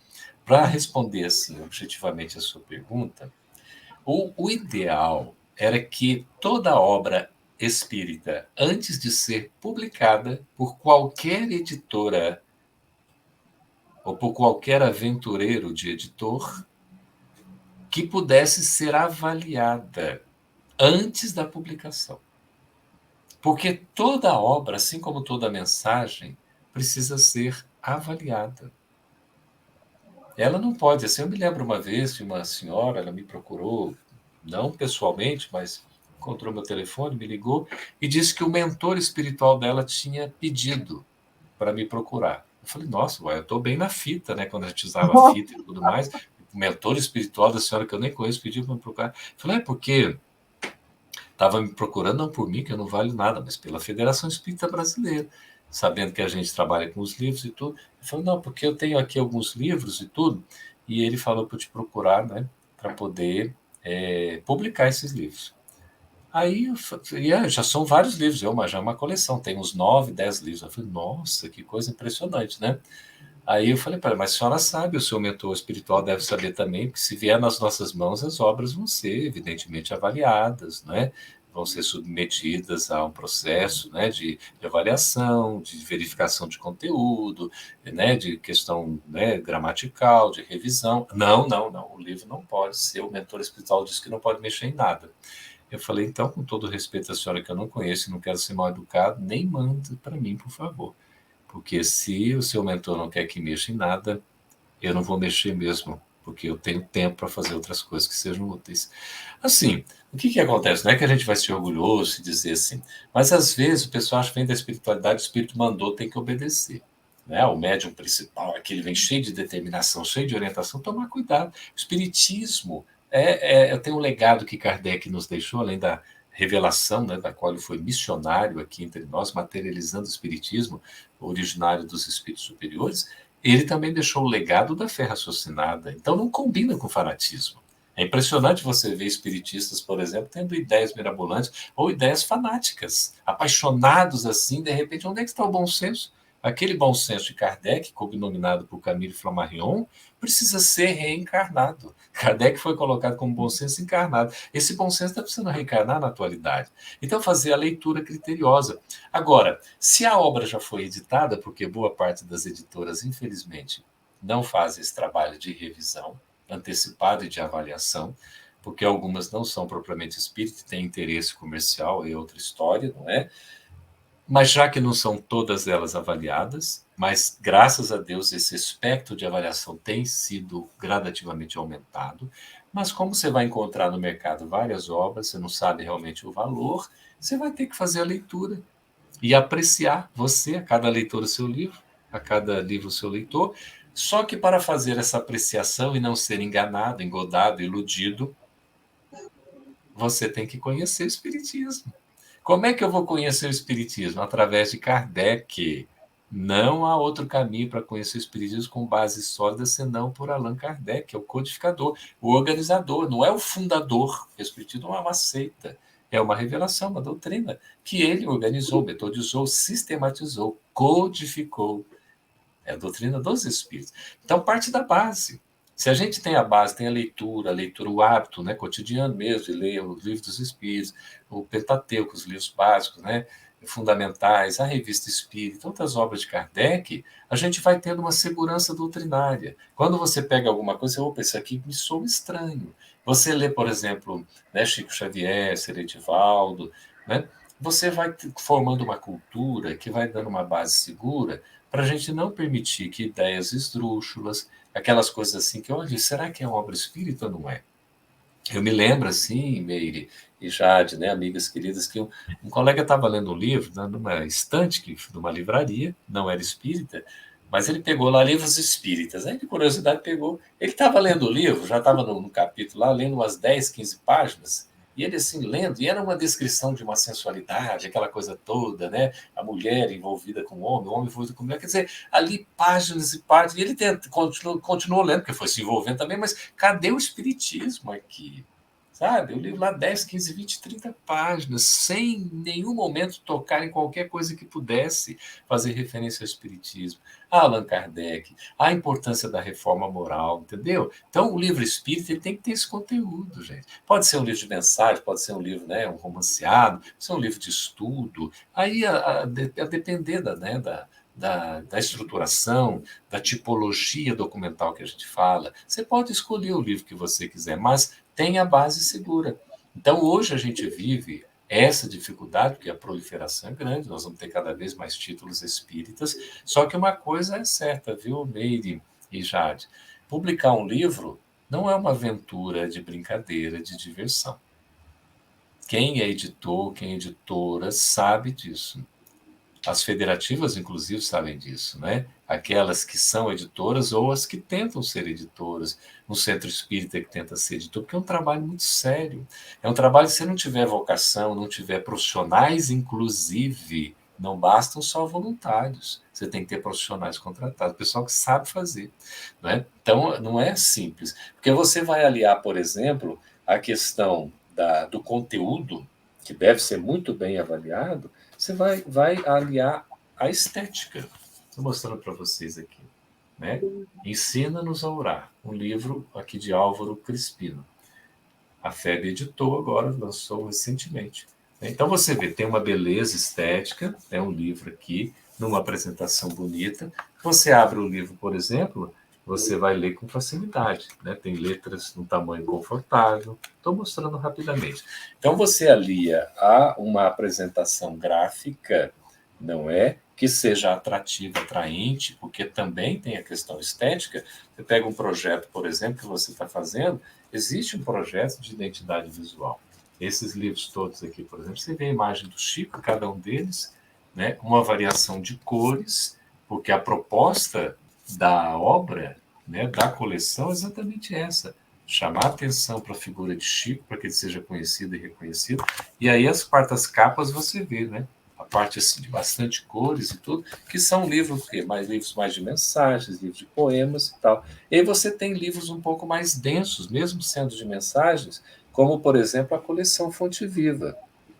[SPEAKER 4] para responder assim, objetivamente a sua pergunta, o ideal era que toda obra espírita, antes de ser publicada por qualquer editora ou por qualquer aventureiro de editor que pudesse ser avaliada antes da publicação. Porque toda obra, assim como toda mensagem, precisa ser avaliada. Ela não pode, assim, eu me lembro uma vez de uma senhora, ela me procurou, não pessoalmente, mas encontrou meu telefone, me ligou e disse que o mentor espiritual dela tinha pedido para me procurar. Eu falei, nossa, ué, eu estou bem na fita, né? Quando a gente usava fita e tudo mais, o mentor espiritual da senhora que eu nem conheço pediu para me procurar. Eu falei, porque estava me procurando não por mim, que eu não valho nada, mas pela Federação Espírita Brasileira, sabendo que a gente trabalha com os livros e tudo. Eu falei, não, porque eu tenho aqui alguns livros e tudo, e ele falou para eu te procurar, né, para poder publicar esses livros. Aí, já são vários livros, já é uma coleção, tem uns 9, 10 livros. Eu falei, nossa, que coisa impressionante, né? Aí eu falei para ela, mas a senhora sabe, o seu mentor espiritual deve saber também, que se vier nas nossas mãos, as obras vão ser, evidentemente, avaliadas, né? Vão ser submetidas a um processo, né, de avaliação, de verificação de conteúdo, né, de questão, né, gramatical, de revisão. Não, o livro não pode ser, o mentor espiritual disse que não pode mexer em nada. Eu falei, então, com todo respeito à senhora que eu não conheço e não quero ser mal educado, nem manda para mim, por favor. Porque se o seu mentor não quer que mexa em nada, eu não vou mexer mesmo, porque eu tenho tempo para fazer outras coisas que sejam úteis. Assim, o que acontece? Não é que a gente vai ser orgulhoso e dizer assim, mas às vezes o pessoal acha que vem da espiritualidade, o espírito mandou, tem que obedecer. Né? O médium principal, aquele vem cheio de determinação, cheio de orientação, tomar cuidado. O espiritismo eu tenho um legado que Kardec nos deixou, além da revelação, né, da qual ele foi missionário aqui entre nós, materializando o espiritismo, originário dos espíritos superiores. Ele também deixou o legado da fé raciocinada. Então não combina com fanatismo. É impressionante você ver espiritistas, por exemplo, tendo ideias mirabolantes ou ideias fanáticas, apaixonados assim, de repente, onde é que está o bom senso? Aquele bom senso de Kardec, cognominado por Camille Flammarion, precisa ser reencarnado. Kardec foi colocado como bom senso encarnado. Esse bom senso está precisando reencarnar na atualidade. Então, fazer a leitura criteriosa. Agora, se a obra já foi editada, porque boa parte das editoras, infelizmente, não fazem esse trabalho de revisão antecipada e de avaliação, porque algumas não são propriamente espírita, têm interesse comercial, é outra história, não é? Mas já que não são todas elas avaliadas, mas graças a Deus esse espectro de avaliação tem sido gradativamente aumentado, mas como você vai encontrar no mercado várias obras, você não sabe realmente o valor, você vai ter que fazer a leitura e apreciar você, a cada leitor o seu livro, a cada livro o seu leitor, só que para fazer essa apreciação e não ser enganado, engodado, iludido, você tem que conhecer o Espiritismo. Como é que eu vou conhecer o Espiritismo? Através de Kardec. Não há outro caminho para conhecer o Espiritismo com base sólida senão por Allan Kardec, que é o codificador, o organizador, não é o fundador. O Espiritismo não é uma seita, é uma revelação, uma doutrina que ele organizou, metodizou, sistematizou, codificou. É a doutrina dos Espíritos. Então, parte da base. Se a gente tem a base, tem a leitura, o hábito, né, cotidiano mesmo, de ler o livro dos Espíritos, o Pentateuco, os livros básicos, né, fundamentais, a Revista Espírita, outras obras de Kardec, a gente vai tendo uma segurança doutrinária. Quando você pega alguma coisa, opa, isso aqui me soa estranho. Você lê, por exemplo, né, Chico Xavier, Seredivaldo, né, você vai formando uma cultura que vai dando uma base segura para a gente não permitir que ideias esdrúxulas, aquelas coisas assim que, olha, será que é uma obra espírita ou não é? Eu me lembro, assim, Meire e Jade, né, amigas queridas, que um colega estava lendo um livro, né, numa estante de uma livraria, não era espírita, mas ele pegou lá livros espíritas. Aí, de curiosidade, pegou. Ele estava lendo o livro, já estava no capítulo lá, lendo umas 10, 15 páginas, e ele, assim, lendo, e era uma descrição de uma sensualidade, aquela coisa toda, né? A mulher envolvida com o homem envolvido com a mulher. Quer dizer, ali páginas e páginas. E ele continuou lendo, porque foi se envolvendo também, mas cadê o espiritismo aqui? Sabe? Eu li lá 10, 15, 20, 30 páginas, sem nenhum momento tocar em qualquer coisa que pudesse fazer referência ao espiritismo, a Allan Kardec, a importância da reforma moral, entendeu? Então, o livro espírita ele tem que ter esse conteúdo, gente. Pode ser um livro de mensagem, pode ser um livro, né, um romanceado, pode ser um livro de estudo, aí a depender da estruturação, da tipologia documental que a gente fala. Você pode escolher o livro que você quiser, mas tenha a base segura. Então, hoje a gente vive essa dificuldade, porque a proliferação é grande, nós vamos ter cada vez mais títulos espíritas, só que uma coisa é certa, viu, Meire e Jade? Publicar um livro não é uma aventura de brincadeira, de diversão. Quem é editor, quem é editora, sabe disso. As federativas, inclusive, sabem disso, né? Aquelas que são editoras ou as que tentam ser editoras, um centro espírita que tenta ser editor, porque é um trabalho muito sério. É um trabalho que, se não tiver vocação, não tiver profissionais, inclusive, não bastam só voluntários. Você tem que ter profissionais contratados, pessoal que sabe fazer. Né? Então, não é simples. Porque você vai aliar, por exemplo, a questão do conteúdo, que deve ser muito bem avaliado, você vai aliar a estética. Estou mostrando para vocês aqui. Né? Ensina-nos a orar. Um livro aqui de Álvaro Crispino. A FEB editou agora, lançou recentemente. Então você vê, tem uma beleza estética, é um livro aqui, numa apresentação bonita. Você abre o livro, por exemplo, você vai ler com facilidade. Né? Tem letras num tamanho confortável. Estou mostrando rapidamente. Então você alia a uma apresentação gráfica, não é? Que seja atrativa, atraente, porque também tem a questão estética. Você pega um projeto, por exemplo, que você está fazendo, existe um projeto de identidade visual. Esses livros todos aqui, por exemplo, você vê a imagem do Chico, cada um deles, né? Uma variação de cores, porque a proposta da obra, né, da coleção, é exatamente essa. Chamar atenção para a figura de Chico, para que ele seja conhecido e reconhecido. E aí as quartas capas você vê, né? A parte assim, de bastante cores e tudo, que são livros mais de mensagens, livros de poemas e tal. E aí você tem livros um pouco mais densos, mesmo sendo de mensagens, como, por exemplo, a coleção Fonte Viva.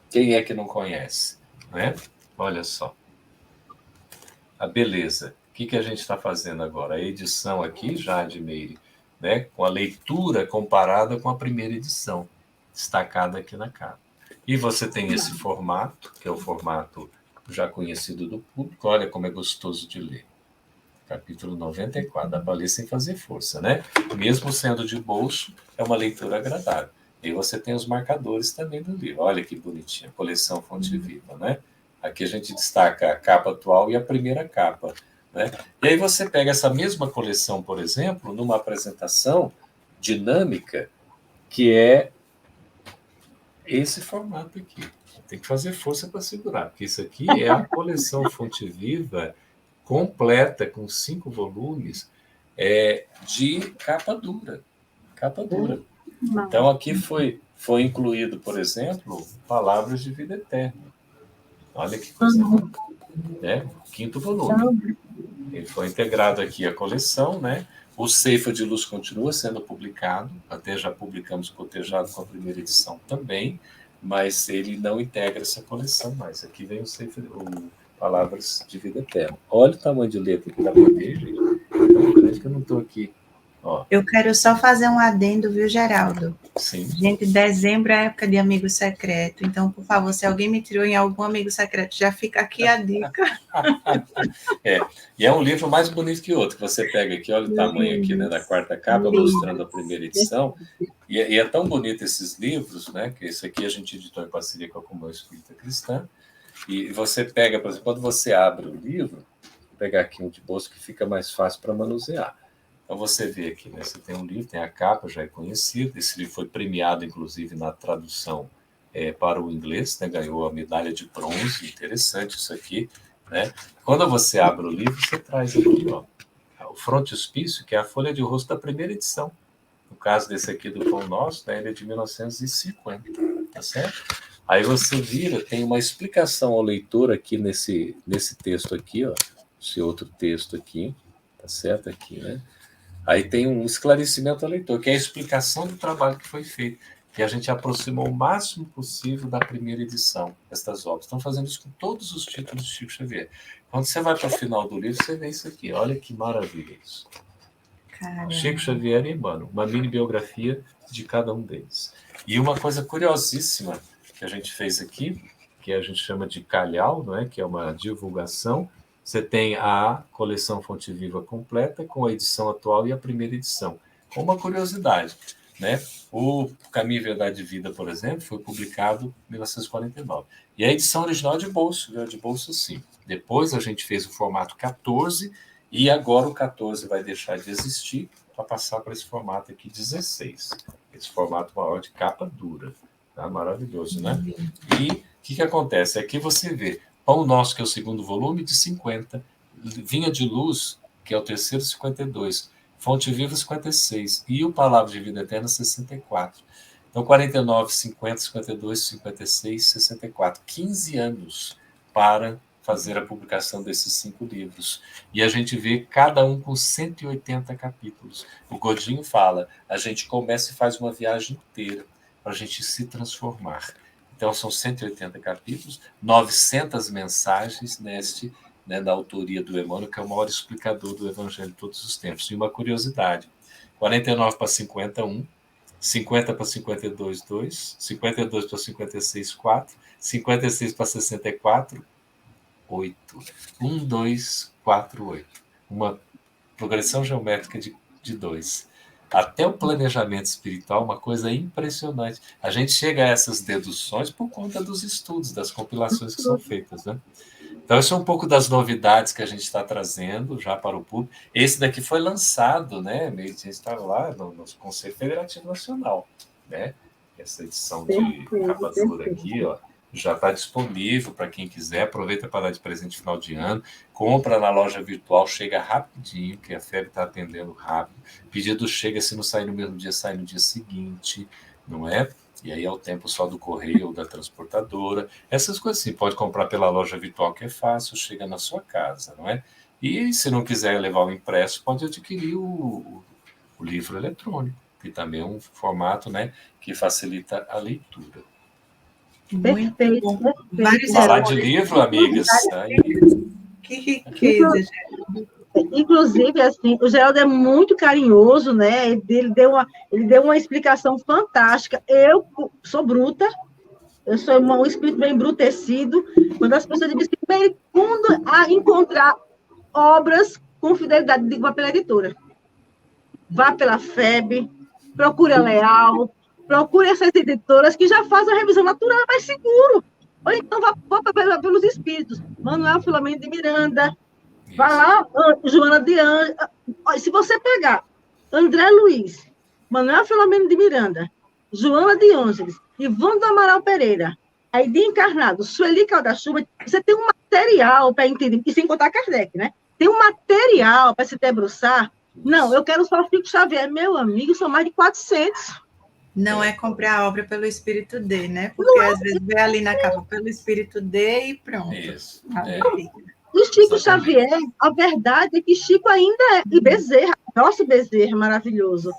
[SPEAKER 4] Quem é que não conhece? Né? Olha só. A beleza. O que a gente está fazendo agora? A edição aqui, já de Meire, né? Com a leitura comparada com a primeira edição, destacada aqui na capa. E você tem esse formato, que é o formato já conhecido do público. Olha como é gostoso de ler. Capítulo 94. Dá para ler sem fazer força, né? Mesmo sendo de bolso, é uma leitura agradável. E você tem os marcadores também do livro. Olha que bonitinha. Coleção Fonte Viva, né? Aqui a gente destaca a capa atual e a primeira capa. Né? E aí você pega essa mesma coleção, por exemplo, numa apresentação dinâmica, que é esse formato aqui. Tem que fazer força para segurar, porque isso aqui é a coleção Fonte Viva completa, com 5 volumes, de capa dura. Capa dura. Então, aqui foi incluído, por exemplo, Palavras de Vida Eterna. Olha que coisa boa. Né? 5º volume. Ele foi integrado aqui à coleção, né? O Ceifa de Luz continua sendo publicado, até já publicamos cotejado com a primeira edição também, mas ele não integra essa coleção mais. Aqui vem o Palavras de Vida Eterna. Olha o tamanho de letra que dá para ver, gente. É tão grande que eu não estou aqui. Ó.
[SPEAKER 2] Eu quero só fazer um adendo, viu, Geraldo?
[SPEAKER 4] Sim.
[SPEAKER 2] Gente, dezembro é época de amigo secreto, então, por favor, se alguém me tirou em algum amigo secreto, já fica aqui a dica.
[SPEAKER 4] E é um livro mais bonito que outro, que você pega aqui, olha o tamanho aqui, né, da 4ª capa, mostrando a primeira edição, e é tão bonito esses livros, né, que esse aqui a gente editou em parceria com a Comunhão Espírita Cristã, e você pega, por exemplo, quando você abre o livro, vou pegar aqui um de bolso que fica mais fácil para manusear. Então você vê aqui, né, você tem um livro, tem a capa, já é conhecido, esse livro foi premiado, inclusive, na tradução para o inglês, né, ganhou a medalha de bronze, interessante isso aqui, né? Quando você abre o livro, você traz aqui, ó, o frontispício, que é a folha de rosto da primeira edição. No caso desse aqui do Pão Nosso, né, ele é de 1950, tá certo? Aí você vira, tem uma explicação ao leitor aqui nesse texto aqui, ó, esse outro texto aqui, tá certo aqui, né? Aí tem um esclarecimento ao leitor, que é a explicação do trabalho que foi feito, que a gente aproximou o máximo possível da primeira edição destas obras. Estão fazendo isso com todos os títulos de Chico Xavier. Quando você vai para o final do livro, você vê isso aqui. Olha que maravilha isso.
[SPEAKER 2] Caramba.
[SPEAKER 4] Chico Xavier e Emmanuel, uma mini biografia de cada um deles. E uma coisa curiosíssima que a gente fez aqui, que a gente chama de calhau, não é? Que é uma divulgação, você tem a coleção Fonte Viva completa, com a edição atual e a primeira edição. Com uma curiosidade, né? O Caminho, Verdade e Vida, por exemplo, foi publicado em 1949. E a edição original é de bolso, veio de bolso sim. Depois a gente fez o formato 14, e agora o 14 vai deixar de existir para passar para esse formato aqui 16. Esse formato maior de capa dura. Tá? Maravilhoso, né? E o que acontece? Aqui você vê Pão Nosso, que é o segundo volume, de 50. Vinha de Luz, que é o terceiro, 52. Fonte Viva, 56. E o Palavra de Vida Eterna, 64. Então, 49, 50, 52, 56, 64. 15 anos para fazer a publicação desses 5 livros. E a gente vê cada um com 180 capítulos. O Godinho fala, a gente começa e faz uma viagem inteira para a gente se transformar. Então, são 180 capítulos, 900 mensagens da autoria do Emmanuel, que é o maior explicador do Evangelho de todos os tempos. E uma curiosidade, 49 para 51, 50 para 52, 2, 52 para 56, 4, 56 para 64, 8. 1, 2, 4, 8. Uma progressão geométrica de 2. Até o planejamento espiritual, uma coisa impressionante. A gente chega a essas deduções por conta dos estudos, das compilações que são feitas, né? Então, isso é um pouco das novidades que a gente está trazendo já para o público. Esse daqui foi lançado, né? A gente estava lá no Conselho Federativo Nacional, né? Essa edição de capa dura aqui, ó, já está disponível para quem quiser. Aproveita para dar de presente final de ano. Compra na loja virtual, chega rapidinho, que a FEB está atendendo rápido. Pedido chega, se não sair no mesmo dia, sai no dia seguinte, não é? E aí é o tempo só do correio ou da transportadora. Essas coisas assim, pode comprar pela loja virtual, que é fácil, chega na sua casa, não é? E se não quiser levar o impresso, pode adquirir o livro eletrônico, que também é um formato, né, que facilita a leitura.
[SPEAKER 2] Muito
[SPEAKER 3] Perfeito,
[SPEAKER 2] bom.
[SPEAKER 3] perfeito.
[SPEAKER 2] Vários
[SPEAKER 4] Falar de
[SPEAKER 2] estudos.
[SPEAKER 4] livro, amigas, aí
[SPEAKER 2] Que riqueza, gente.
[SPEAKER 3] Inclusive, assim, o Geraldo é muito carinhoso, né? Ele deu uma explicação fantástica. Eu sou bruta, eu sou um espírito bem embrutecido. Quando as pessoas dizem que quando a encontrar obras com fidelidade, digo, vá pela editora. Vá pela FEB, procure a Leal, procure essas editoras que já fazem a revisão natural, é mais seguro. Ou então vá pelos espíritos. Manuel Filomeno de Miranda, vai lá, Joana de Ângeles. Se você pegar André Luiz, Manuel Filomeno de Miranda, Joana de Ângeles, Ivone do Amaral Pereira, Aide Encarnado, Sueli Calda-Chuva, você tem um material para entender, e sem contar Kardec, né? Tem um material para se debruçar. Não, eu quero só Chico Xavier. Meu amigo, são mais de 400.
[SPEAKER 2] Não é comprar a obra pelo Espírito D, né? Porque às vezes vê ali na capa pelo Espírito D e pronto.
[SPEAKER 4] isso.
[SPEAKER 3] E Chico Xavier, a verdade é que Chico ainda é. E Bezerra, nosso Bezerra, maravilhoso.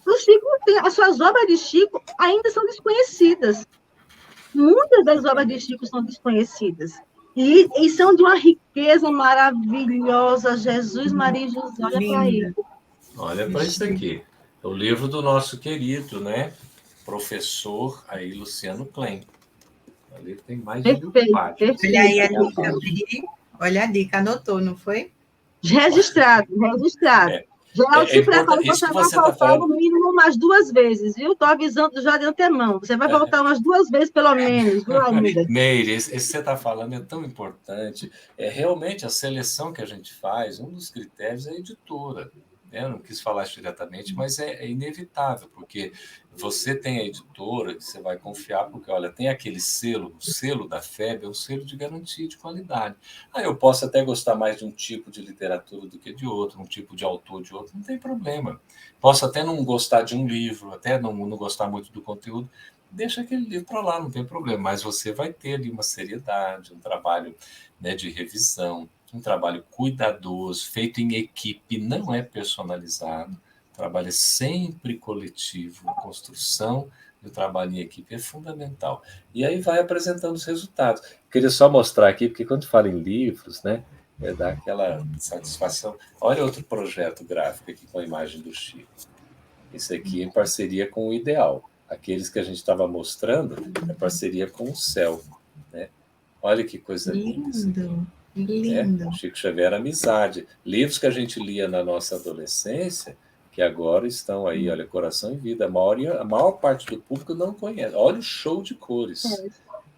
[SPEAKER 3] O Chico tem, as suas obras de Chico ainda são desconhecidas. Muitas das obras de Chico são desconhecidas. E são de uma riqueza maravilhosa. Jesus, Maria e José, olha para ele.
[SPEAKER 4] Olha para isso aqui. É o livro do nosso querido, né? Professor aí, Luciano Klein. O livro tem mais de 1000 páginas.
[SPEAKER 2] Olha aí a dica, olha a dica, anotou, não foi?
[SPEAKER 3] Registrado. Já se prepara, você vai voltar no mínimo umas 2 vezes, viu? Estou avisando já de antemão. Você vai voltar umas 2 vezes, pelo menos, viu, amiga?
[SPEAKER 4] Meire, esse que você está falando é tão importante. É realmente a seleção que a gente faz, um dos critérios é a editora. Eu não quis falar isso diretamente, mas é inevitável, porque você tem a editora que você vai confiar, porque, olha, tem aquele selo, o selo da FEB é um selo de garantia de qualidade. Aí eu posso até gostar mais de um tipo de literatura do que de outro, um tipo de autor de outro, não tem problema. Posso até não gostar de um livro, até não gostar muito do conteúdo, deixa aquele livro para lá, não tem problema, mas você vai ter ali uma seriedade, um trabalho, né, de revisão, um trabalho cuidadoso, feito em equipe, não é personalizado, o trabalho é sempre coletivo, a construção do trabalho em equipe é fundamental. E aí vai apresentando os resultados. Queria só mostrar aqui, porque quando fala em livros, né, dá aquela satisfação. Olha outro projeto gráfico aqui com a imagem do Chico. Esse aqui é em parceria com o Ideal. Aqueles que a gente estava mostrando é parceria com o Céu, né? Olha que coisa linda.
[SPEAKER 2] Lindo.
[SPEAKER 4] Chico Xavier era amizade. Livros que a gente lia na nossa adolescência, que agora estão aí, olha, Coração e Vida. A maior parte do público não conhece. Olha o show de cores.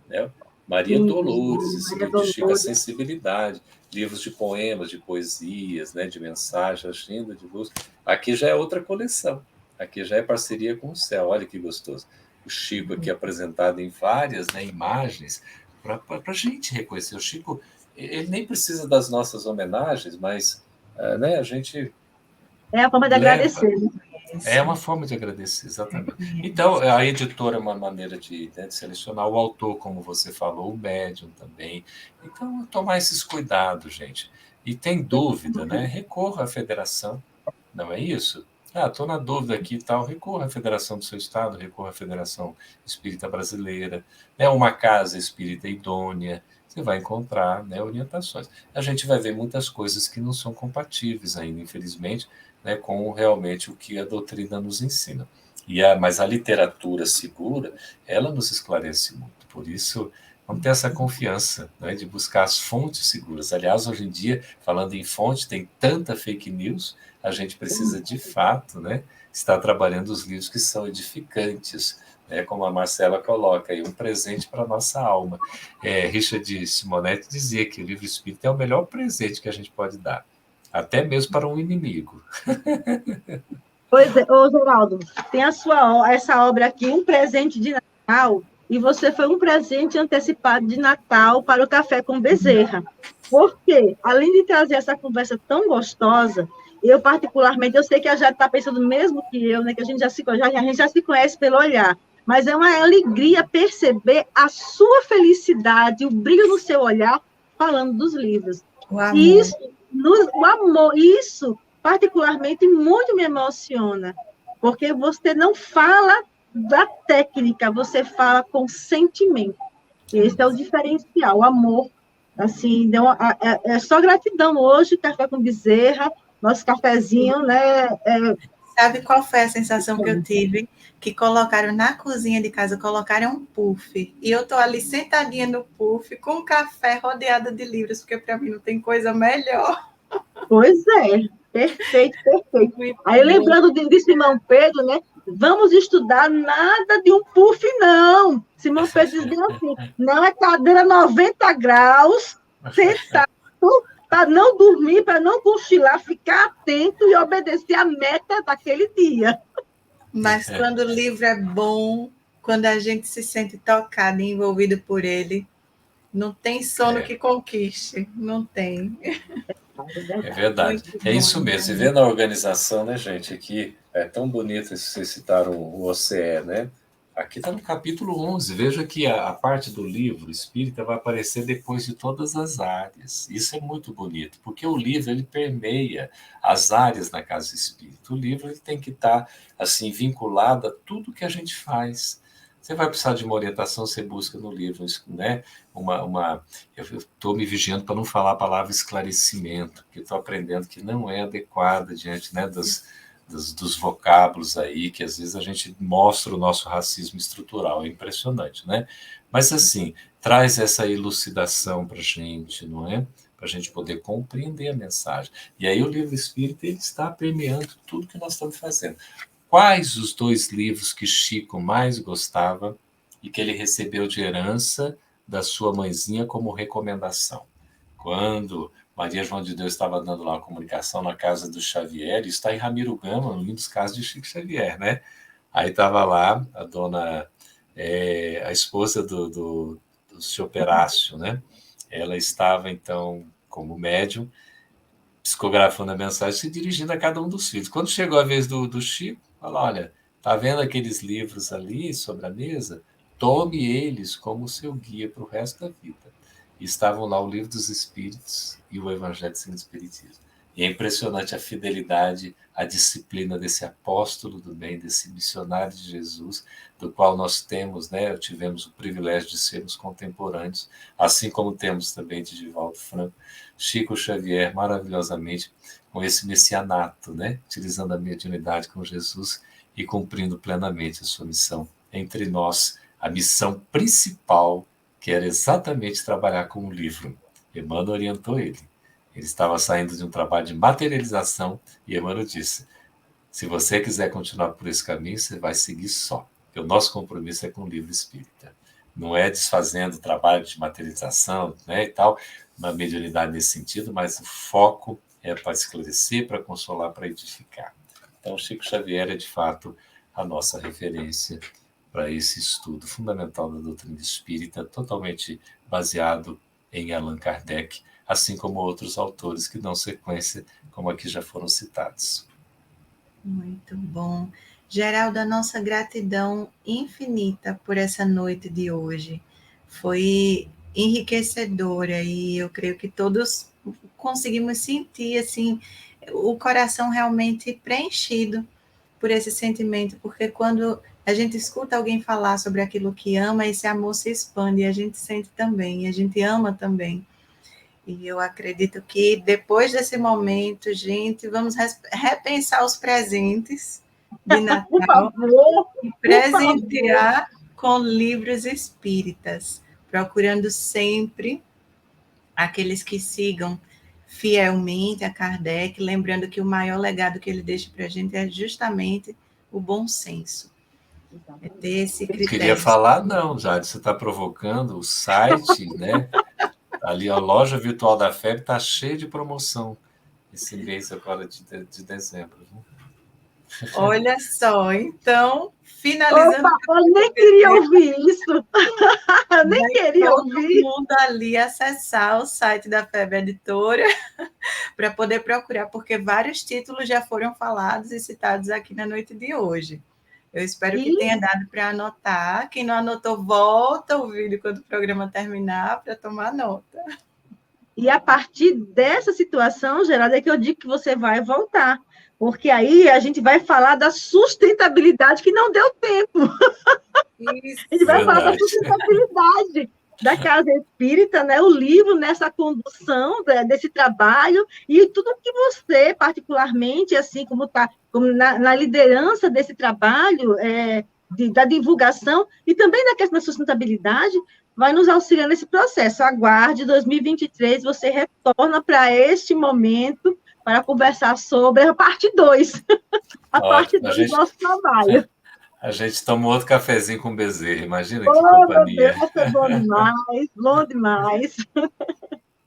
[SPEAKER 4] Né? Maria
[SPEAKER 3] Sim,
[SPEAKER 4] Dolores, esse
[SPEAKER 3] Maria
[SPEAKER 4] livro de Chico, A
[SPEAKER 3] Dolores.
[SPEAKER 4] Sensibilidade, livros de poemas, de poesias, né, de mensagens, Agenda de Luz. Aqui já é outra coleção. Aqui já é parceria com o céu. Olha que gostoso. O Chico aqui apresentado em várias, né, imagens para a gente reconhecer. O Chico, ele nem precisa das nossas homenagens, mas né, a gente
[SPEAKER 3] É a forma de
[SPEAKER 4] leva.
[SPEAKER 3] agradecer. Né?
[SPEAKER 4] É uma forma de agradecer, exatamente. Então, a editora é uma maneira de selecionar o autor, como você falou, o médium também. Então, tomar esses cuidados, gente. E tem dúvida, né? Recorra à federação, não é isso? Estou na dúvida aqui e tal, recorra à federação do seu estado, recorra à Federação Espírita Brasileira, né? Uma casa espírita idônea, você vai encontrar, né, orientações. A gente vai ver muitas coisas que não são compatíveis ainda, infelizmente, né, com realmente o que a doutrina nos ensina. Mas a literatura segura, ela nos esclarece muito. Por isso, vamos ter essa confiança, né, de buscar as fontes seguras. Aliás, hoje em dia, falando em fonte, tem tanta fake news, a gente precisa, de fato, né, estar trabalhando os livros que são edificantes, né, como a Marcela coloca aí, um presente para a nossa alma. Richard Simonetti dizia que o livro espírita é o melhor presente que a gente pode dar, até mesmo para um inimigo.
[SPEAKER 3] Pois é, ô Geraldo, tem essa obra aqui, Um Presente de Natal, e você foi um presente antecipado de Natal para o Café com Bezerra. Porque, além de trazer essa conversa tão gostosa, eu particularmente, eu sei que a Jade está pensando mesmo que eu, né, que a gente a gente já se conhece pelo olhar, mas é uma alegria perceber a sua felicidade, o brilho no seu olhar, falando dos livros.
[SPEAKER 2] O amor.
[SPEAKER 3] Isso, o amor, isso particularmente muito me emociona, porque você não fala da técnica, você fala com sentimento. Esse é o diferencial, o amor. Assim, é só gratidão hoje, Café com Bezerra, nosso cafezinho, né?
[SPEAKER 2] Sabe qual foi a sensação que eu tive? Que colocaram na cozinha de casa, colocaram um puff. E eu tô ali sentadinha no puff, com um café rodeada de livros, porque para mim não tem coisa melhor.
[SPEAKER 3] Pois é, perfeito, perfeito.
[SPEAKER 2] Muito
[SPEAKER 3] Aí,
[SPEAKER 2] bom.
[SPEAKER 3] lembrando de Simão Pedro, né? Vamos estudar nada de um puff, não. Simão Pedro diz bem assim, não é cadeira 90 graus, sentado, para não dormir, para não cochilar, ficar atento e obedecer a meta daquele dia.
[SPEAKER 2] Mas quando o livro é bom, quando a gente se sente tocado e envolvido por ele, não tem sono que conquiste, não tem.
[SPEAKER 4] É verdade. É isso mesmo. E vendo a organização, né, gente? Aqui é tão bonito, vocês citaram o OCE, né? Aqui está no capítulo 11. Veja que a parte do livro espírita vai aparecer depois de todas as áreas. Isso é muito bonito, porque o livro ele permeia as áreas na casa espírita. O livro ele tem que estar assim vinculado a tudo que a gente faz. Você vai precisar de uma orientação, você busca no livro, né? Eu estou me vigiando para não falar a palavra esclarecimento, porque estou aprendendo que não é adequada diante, né, dos vocábulos aí, que às vezes a gente mostra o nosso racismo estrutural, é impressionante, né? Mas assim, traz essa elucidação para a gente, não é? Para a gente poder compreender a mensagem. E aí o livro espírita ele está permeando tudo que nós estamos fazendo. Quais os 2 livros que Chico mais gostava e que ele recebeu de herança da sua mãezinha como recomendação? Quando Maria João de Deus estava dando lá a comunicação na casa do Xavier, isso está em Ramiro Gama, um dos casos de Chico Xavier, né? Aí estava lá a dona, a esposa do seu Perácio, né? Ela estava, então, como médium, psicografando a mensagem, se dirigindo a cada um dos filhos. Quando chegou a vez do Chico, falou, olha, tá vendo aqueles livros ali sobre a mesa? Tome eles como seu guia para o resto da vida. E estavam lá o Livro dos Espíritos e o Evangelho segundo o Espiritismo. E é impressionante a fidelidade, a disciplina desse apóstolo do bem, desse missionário de Jesus, do qual nós temos, né, tivemos o privilégio de sermos contemporâneos, assim como temos também de Divaldo Franco, Chico Xavier, maravilhosamente, com esse messianato, né, utilizando a mediunidade com Jesus e cumprindo plenamente a sua missão entre nós, a missão principal, que era exatamente trabalhar com o livro. Emmanuel orientou ele. Ele estava saindo de um trabalho de materialização e Emmanuel disse: se você quiser continuar por esse caminho, você vai seguir só. Porque o nosso compromisso é com o livro espírita. Não é desfazendo o trabalho de materialização, né, e tal, uma mediunidade nesse sentido, mas o foco é para esclarecer, para consolar, para edificar. Então, Chico Xavier é, de fato, a nossa referência para esse estudo fundamental da doutrina espírita, totalmente baseado em Allan Kardec, assim como outros autores que dão sequência, como aqui já foram citados.
[SPEAKER 2] Muito bom. Geraldo, a nossa gratidão infinita por essa noite de hoje. Foi enriquecedora e eu creio que todos conseguimos sentir assim o coração realmente preenchido por esse sentimento, porque quando a gente escuta alguém falar sobre aquilo que ama, esse amor se expande e a gente sente também, a gente ama também. E eu acredito que depois desse momento, gente, vamos repensar os presentes de
[SPEAKER 3] Por
[SPEAKER 2] Natal
[SPEAKER 3] favor,
[SPEAKER 2] e presentear com livros espíritas, procurando sempre aqueles que sigam fielmente a Kardec, lembrando que o maior legado que ele deixa para a gente é justamente o bom senso. É ter esse
[SPEAKER 4] Eu queria
[SPEAKER 2] critério.
[SPEAKER 4] falar, não, Jade, você está provocando o site, né? Ali a loja virtual da FEB está cheia de promoção esse mês agora de dezembro.
[SPEAKER 2] Olha só, então, finalizando.
[SPEAKER 3] Opa, eu nem queria ouvir isso. Eu nem queria
[SPEAKER 2] todo
[SPEAKER 3] ouvir.
[SPEAKER 2] mundo ali acessar o site da FEB Editora para poder procurar, porque vários títulos já foram falados e citados aqui na noite de hoje. Eu espero que tenha dado para anotar. Quem não anotou, volta o vídeo quando o programa terminar para tomar nota.
[SPEAKER 3] E a partir dessa situação, Geraldo, é que eu digo que você vai voltar. Porque aí a gente vai falar da sustentabilidade que não deu tempo.
[SPEAKER 2] Isso.
[SPEAKER 3] A gente vai falar da
[SPEAKER 4] Verdade.
[SPEAKER 3] sustentabilidade da Casa Espírita, né? O livro nessa condução desse trabalho e tudo que você, particularmente, assim como está como na liderança desse trabalho, da divulgação e também da questão da sustentabilidade, vai nos auxiliar nesse processo. Aguarde, 2023, você retorna para este momento para conversar sobre a parte 2, parte 2 do nosso trabalho.
[SPEAKER 4] A gente toma outro cafezinho com Bezerra, imagina que
[SPEAKER 3] Oh,
[SPEAKER 4] companhia.
[SPEAKER 3] meu Deus, é bom demais, bom demais.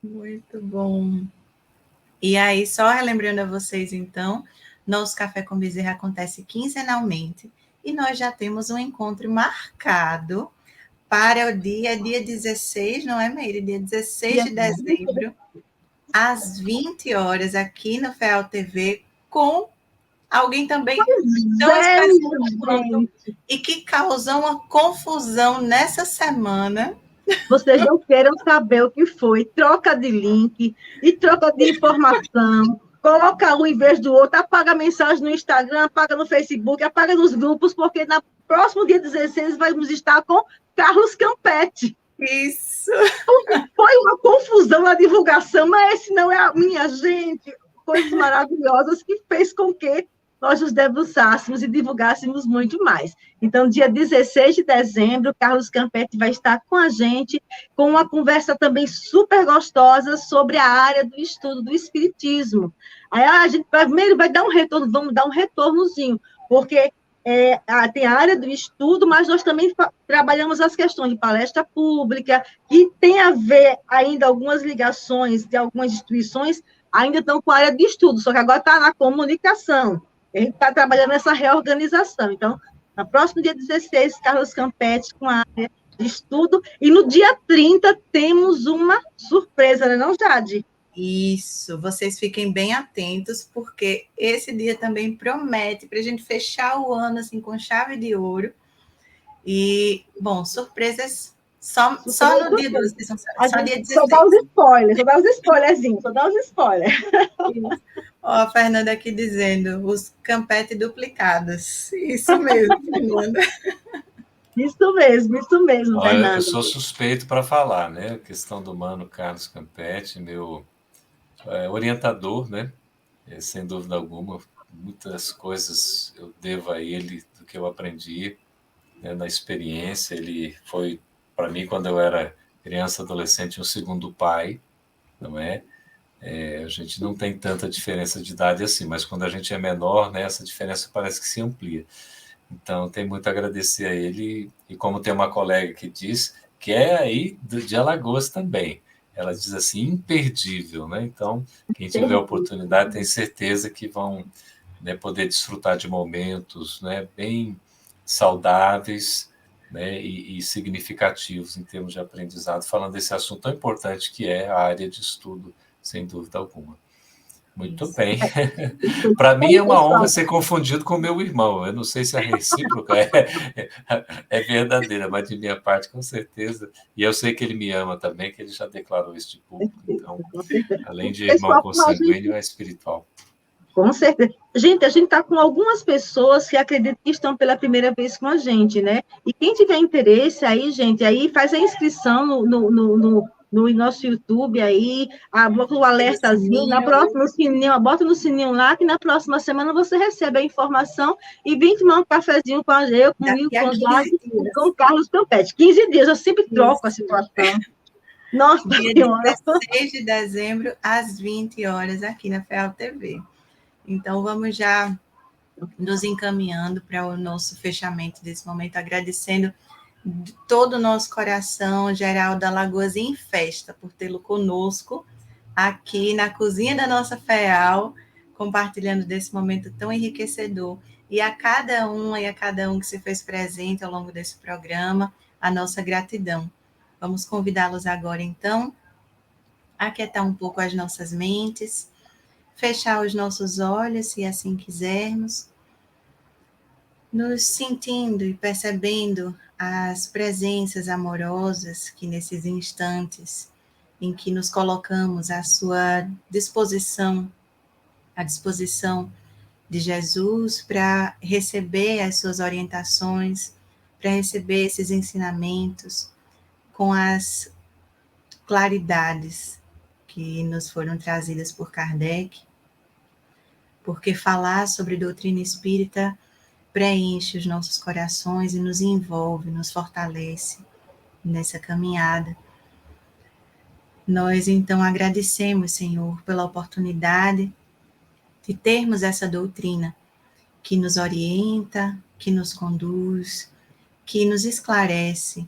[SPEAKER 2] Muito bom. E aí, só relembrando a vocês, então, nosso Café com Bezerra acontece quinzenalmente e nós já temos um encontro marcado para o dia 16, não é, Meire? Dia 16 de dezembro, às 20 horas, aqui no FEAL TV, com alguém também tão especial e que causou uma confusão nessa semana.
[SPEAKER 3] Vocês não queiram saber o que foi. Troca de link e troca de informação. Coloca um em vez do outro, apaga a mensagem no Instagram, apaga no Facebook, apaga nos grupos, porque no próximo dia 16 vamos estar com Carlos Campetti.
[SPEAKER 2] Isso.
[SPEAKER 3] Foi uma confusão na divulgação, mas esse não é a minha gente. Coisas maravilhosas que fez com que nós nos debruçássemos e divulgássemos muito mais. Então, dia 16 de dezembro, Carlos Campetti vai estar com a gente, com uma conversa também super gostosa sobre a área do estudo do Espiritismo. Aí a gente primeiro vai dar um retorno, vamos dar um retornozinho, porque tem a área do estudo, mas nós também trabalhamos as questões de palestra pública, que tem a ver ainda algumas ligações de algumas instituições, ainda estão com a área de estudo, só que agora está na comunicação. A gente está trabalhando nessa reorganização. Então, no próximo dia 16, Carlos Campetti com a área de estudo, e no dia 30 temos uma surpresa, não, Jade?
[SPEAKER 2] Isso, vocês fiquem bem atentos, porque esse dia também promete para a gente fechar o ano assim com chave de ouro. E, bom, surpresas só no dia 12, só dia 16.
[SPEAKER 3] Só dá os spoilerzinhos, só dá os spoilers.
[SPEAKER 2] Ó, a Fernanda aqui dizendo, os Campetti duplicados. Isso mesmo, Fernanda.
[SPEAKER 3] Isso mesmo, Fernanda.
[SPEAKER 4] Eu sou suspeito para falar, né? A questão do mano Carlos Campetti, meu orientador, né? Sem dúvida alguma, muitas coisas eu devo a ele do que eu aprendi, né, na experiência. Ele foi, para mim, quando eu era criança, adolescente, um segundo pai, não é? A gente não tem tanta diferença de idade assim, mas quando a gente é menor, né, essa diferença parece que se amplia. Então, tem muito a agradecer a ele, e como tem uma colega que diz, que é aí de Alagoas também, ela diz assim, imperdível, né? Então, quem tiver a oportunidade, tem certeza que vão, né, poder desfrutar de momentos, né, bem saudáveis, né, e significativos em termos de aprendizado, falando desse assunto tão importante que é a área de estudo, sem dúvida alguma. Muito
[SPEAKER 2] Isso.
[SPEAKER 4] bem. Para mim é uma honra ser confundido com meu irmão. Eu não sei se a recíproca é verdadeira, mas de minha parte, com certeza. E eu sei que ele me ama também, que ele já declarou isso de público. Então, além de irmão
[SPEAKER 3] Pessoal, como a gente
[SPEAKER 4] consanguíneo, é espiritual.
[SPEAKER 3] Com certeza. Gente, a gente está com algumas pessoas que acreditam que estão pela primeira vez com a gente, né? E quem tiver interesse aí, gente, aí faz a inscrição no nosso YouTube aí, bota o alertazinho, na próxima sininho, bota no sininho lá, que na próxima semana você recebe a informação e vem tomar um cafezinho com eu, comigo, com o Jade e com o Carlos Campete. 15 dias, eu sempre troco a situação. Nossa
[SPEAKER 2] Dia
[SPEAKER 3] Senhora!
[SPEAKER 2] 16 de dezembro, às 20 horas, aqui na FEAL TV. Então, vamos já nos encaminhando para o nosso fechamento desse momento, agradecendo de todo o nosso coração, Geraldo Alagoas em festa, por tê-lo conosco aqui na cozinha da nossa FEAL, compartilhando desse momento tão enriquecedor. E a cada um que se fez presente ao longo desse programa, a nossa gratidão. Vamos convidá-los agora, então, a aquietar um pouco as nossas mentes, fechar os nossos olhos, se assim quisermos, nos sentindo e percebendo as presenças amorosas que nesses instantes em que nos colocamos à sua disposição, à disposição de Jesus para receber as suas orientações, para receber esses ensinamentos com as claridades que nos foram trazidas por Kardec, porque falar sobre doutrina espírita preenche os nossos corações e nos envolve, nos fortalece nessa caminhada. Nós, então, agradecemos, Senhor, pela oportunidade de termos essa doutrina que nos orienta, que nos conduz, que nos esclarece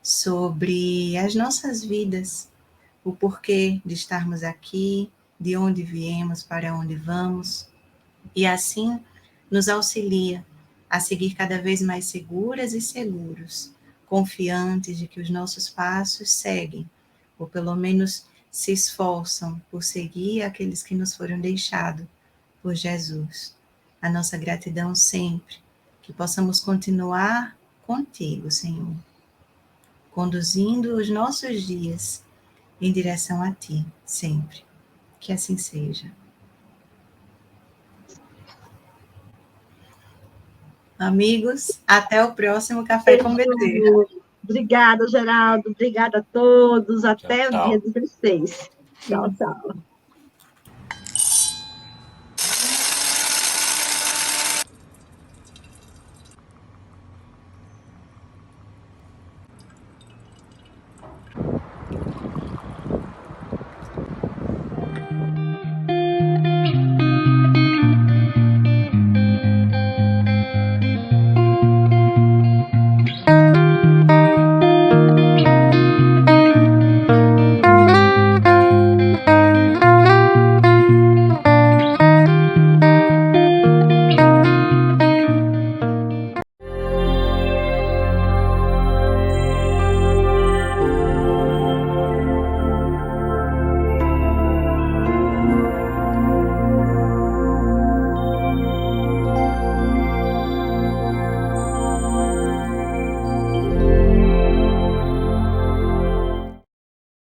[SPEAKER 2] sobre as nossas vidas, o porquê de estarmos aqui, de onde viemos, para onde vamos, e assim nos auxilia a seguir cada vez mais seguras e seguros, confiantes de que os nossos passos seguem, ou pelo menos se esforçam por seguir aqueles que nos foram deixados por Jesus. A nossa gratidão sempre, que possamos continuar contigo, Senhor, conduzindo os nossos dias em direção a Ti, sempre. Que assim seja. Amigos, até o próximo Café com Bezerra.
[SPEAKER 3] Obrigada, Geraldo. Obrigada a todos. Até
[SPEAKER 4] Tchau,
[SPEAKER 3] o dia 16. Tchau, tchau.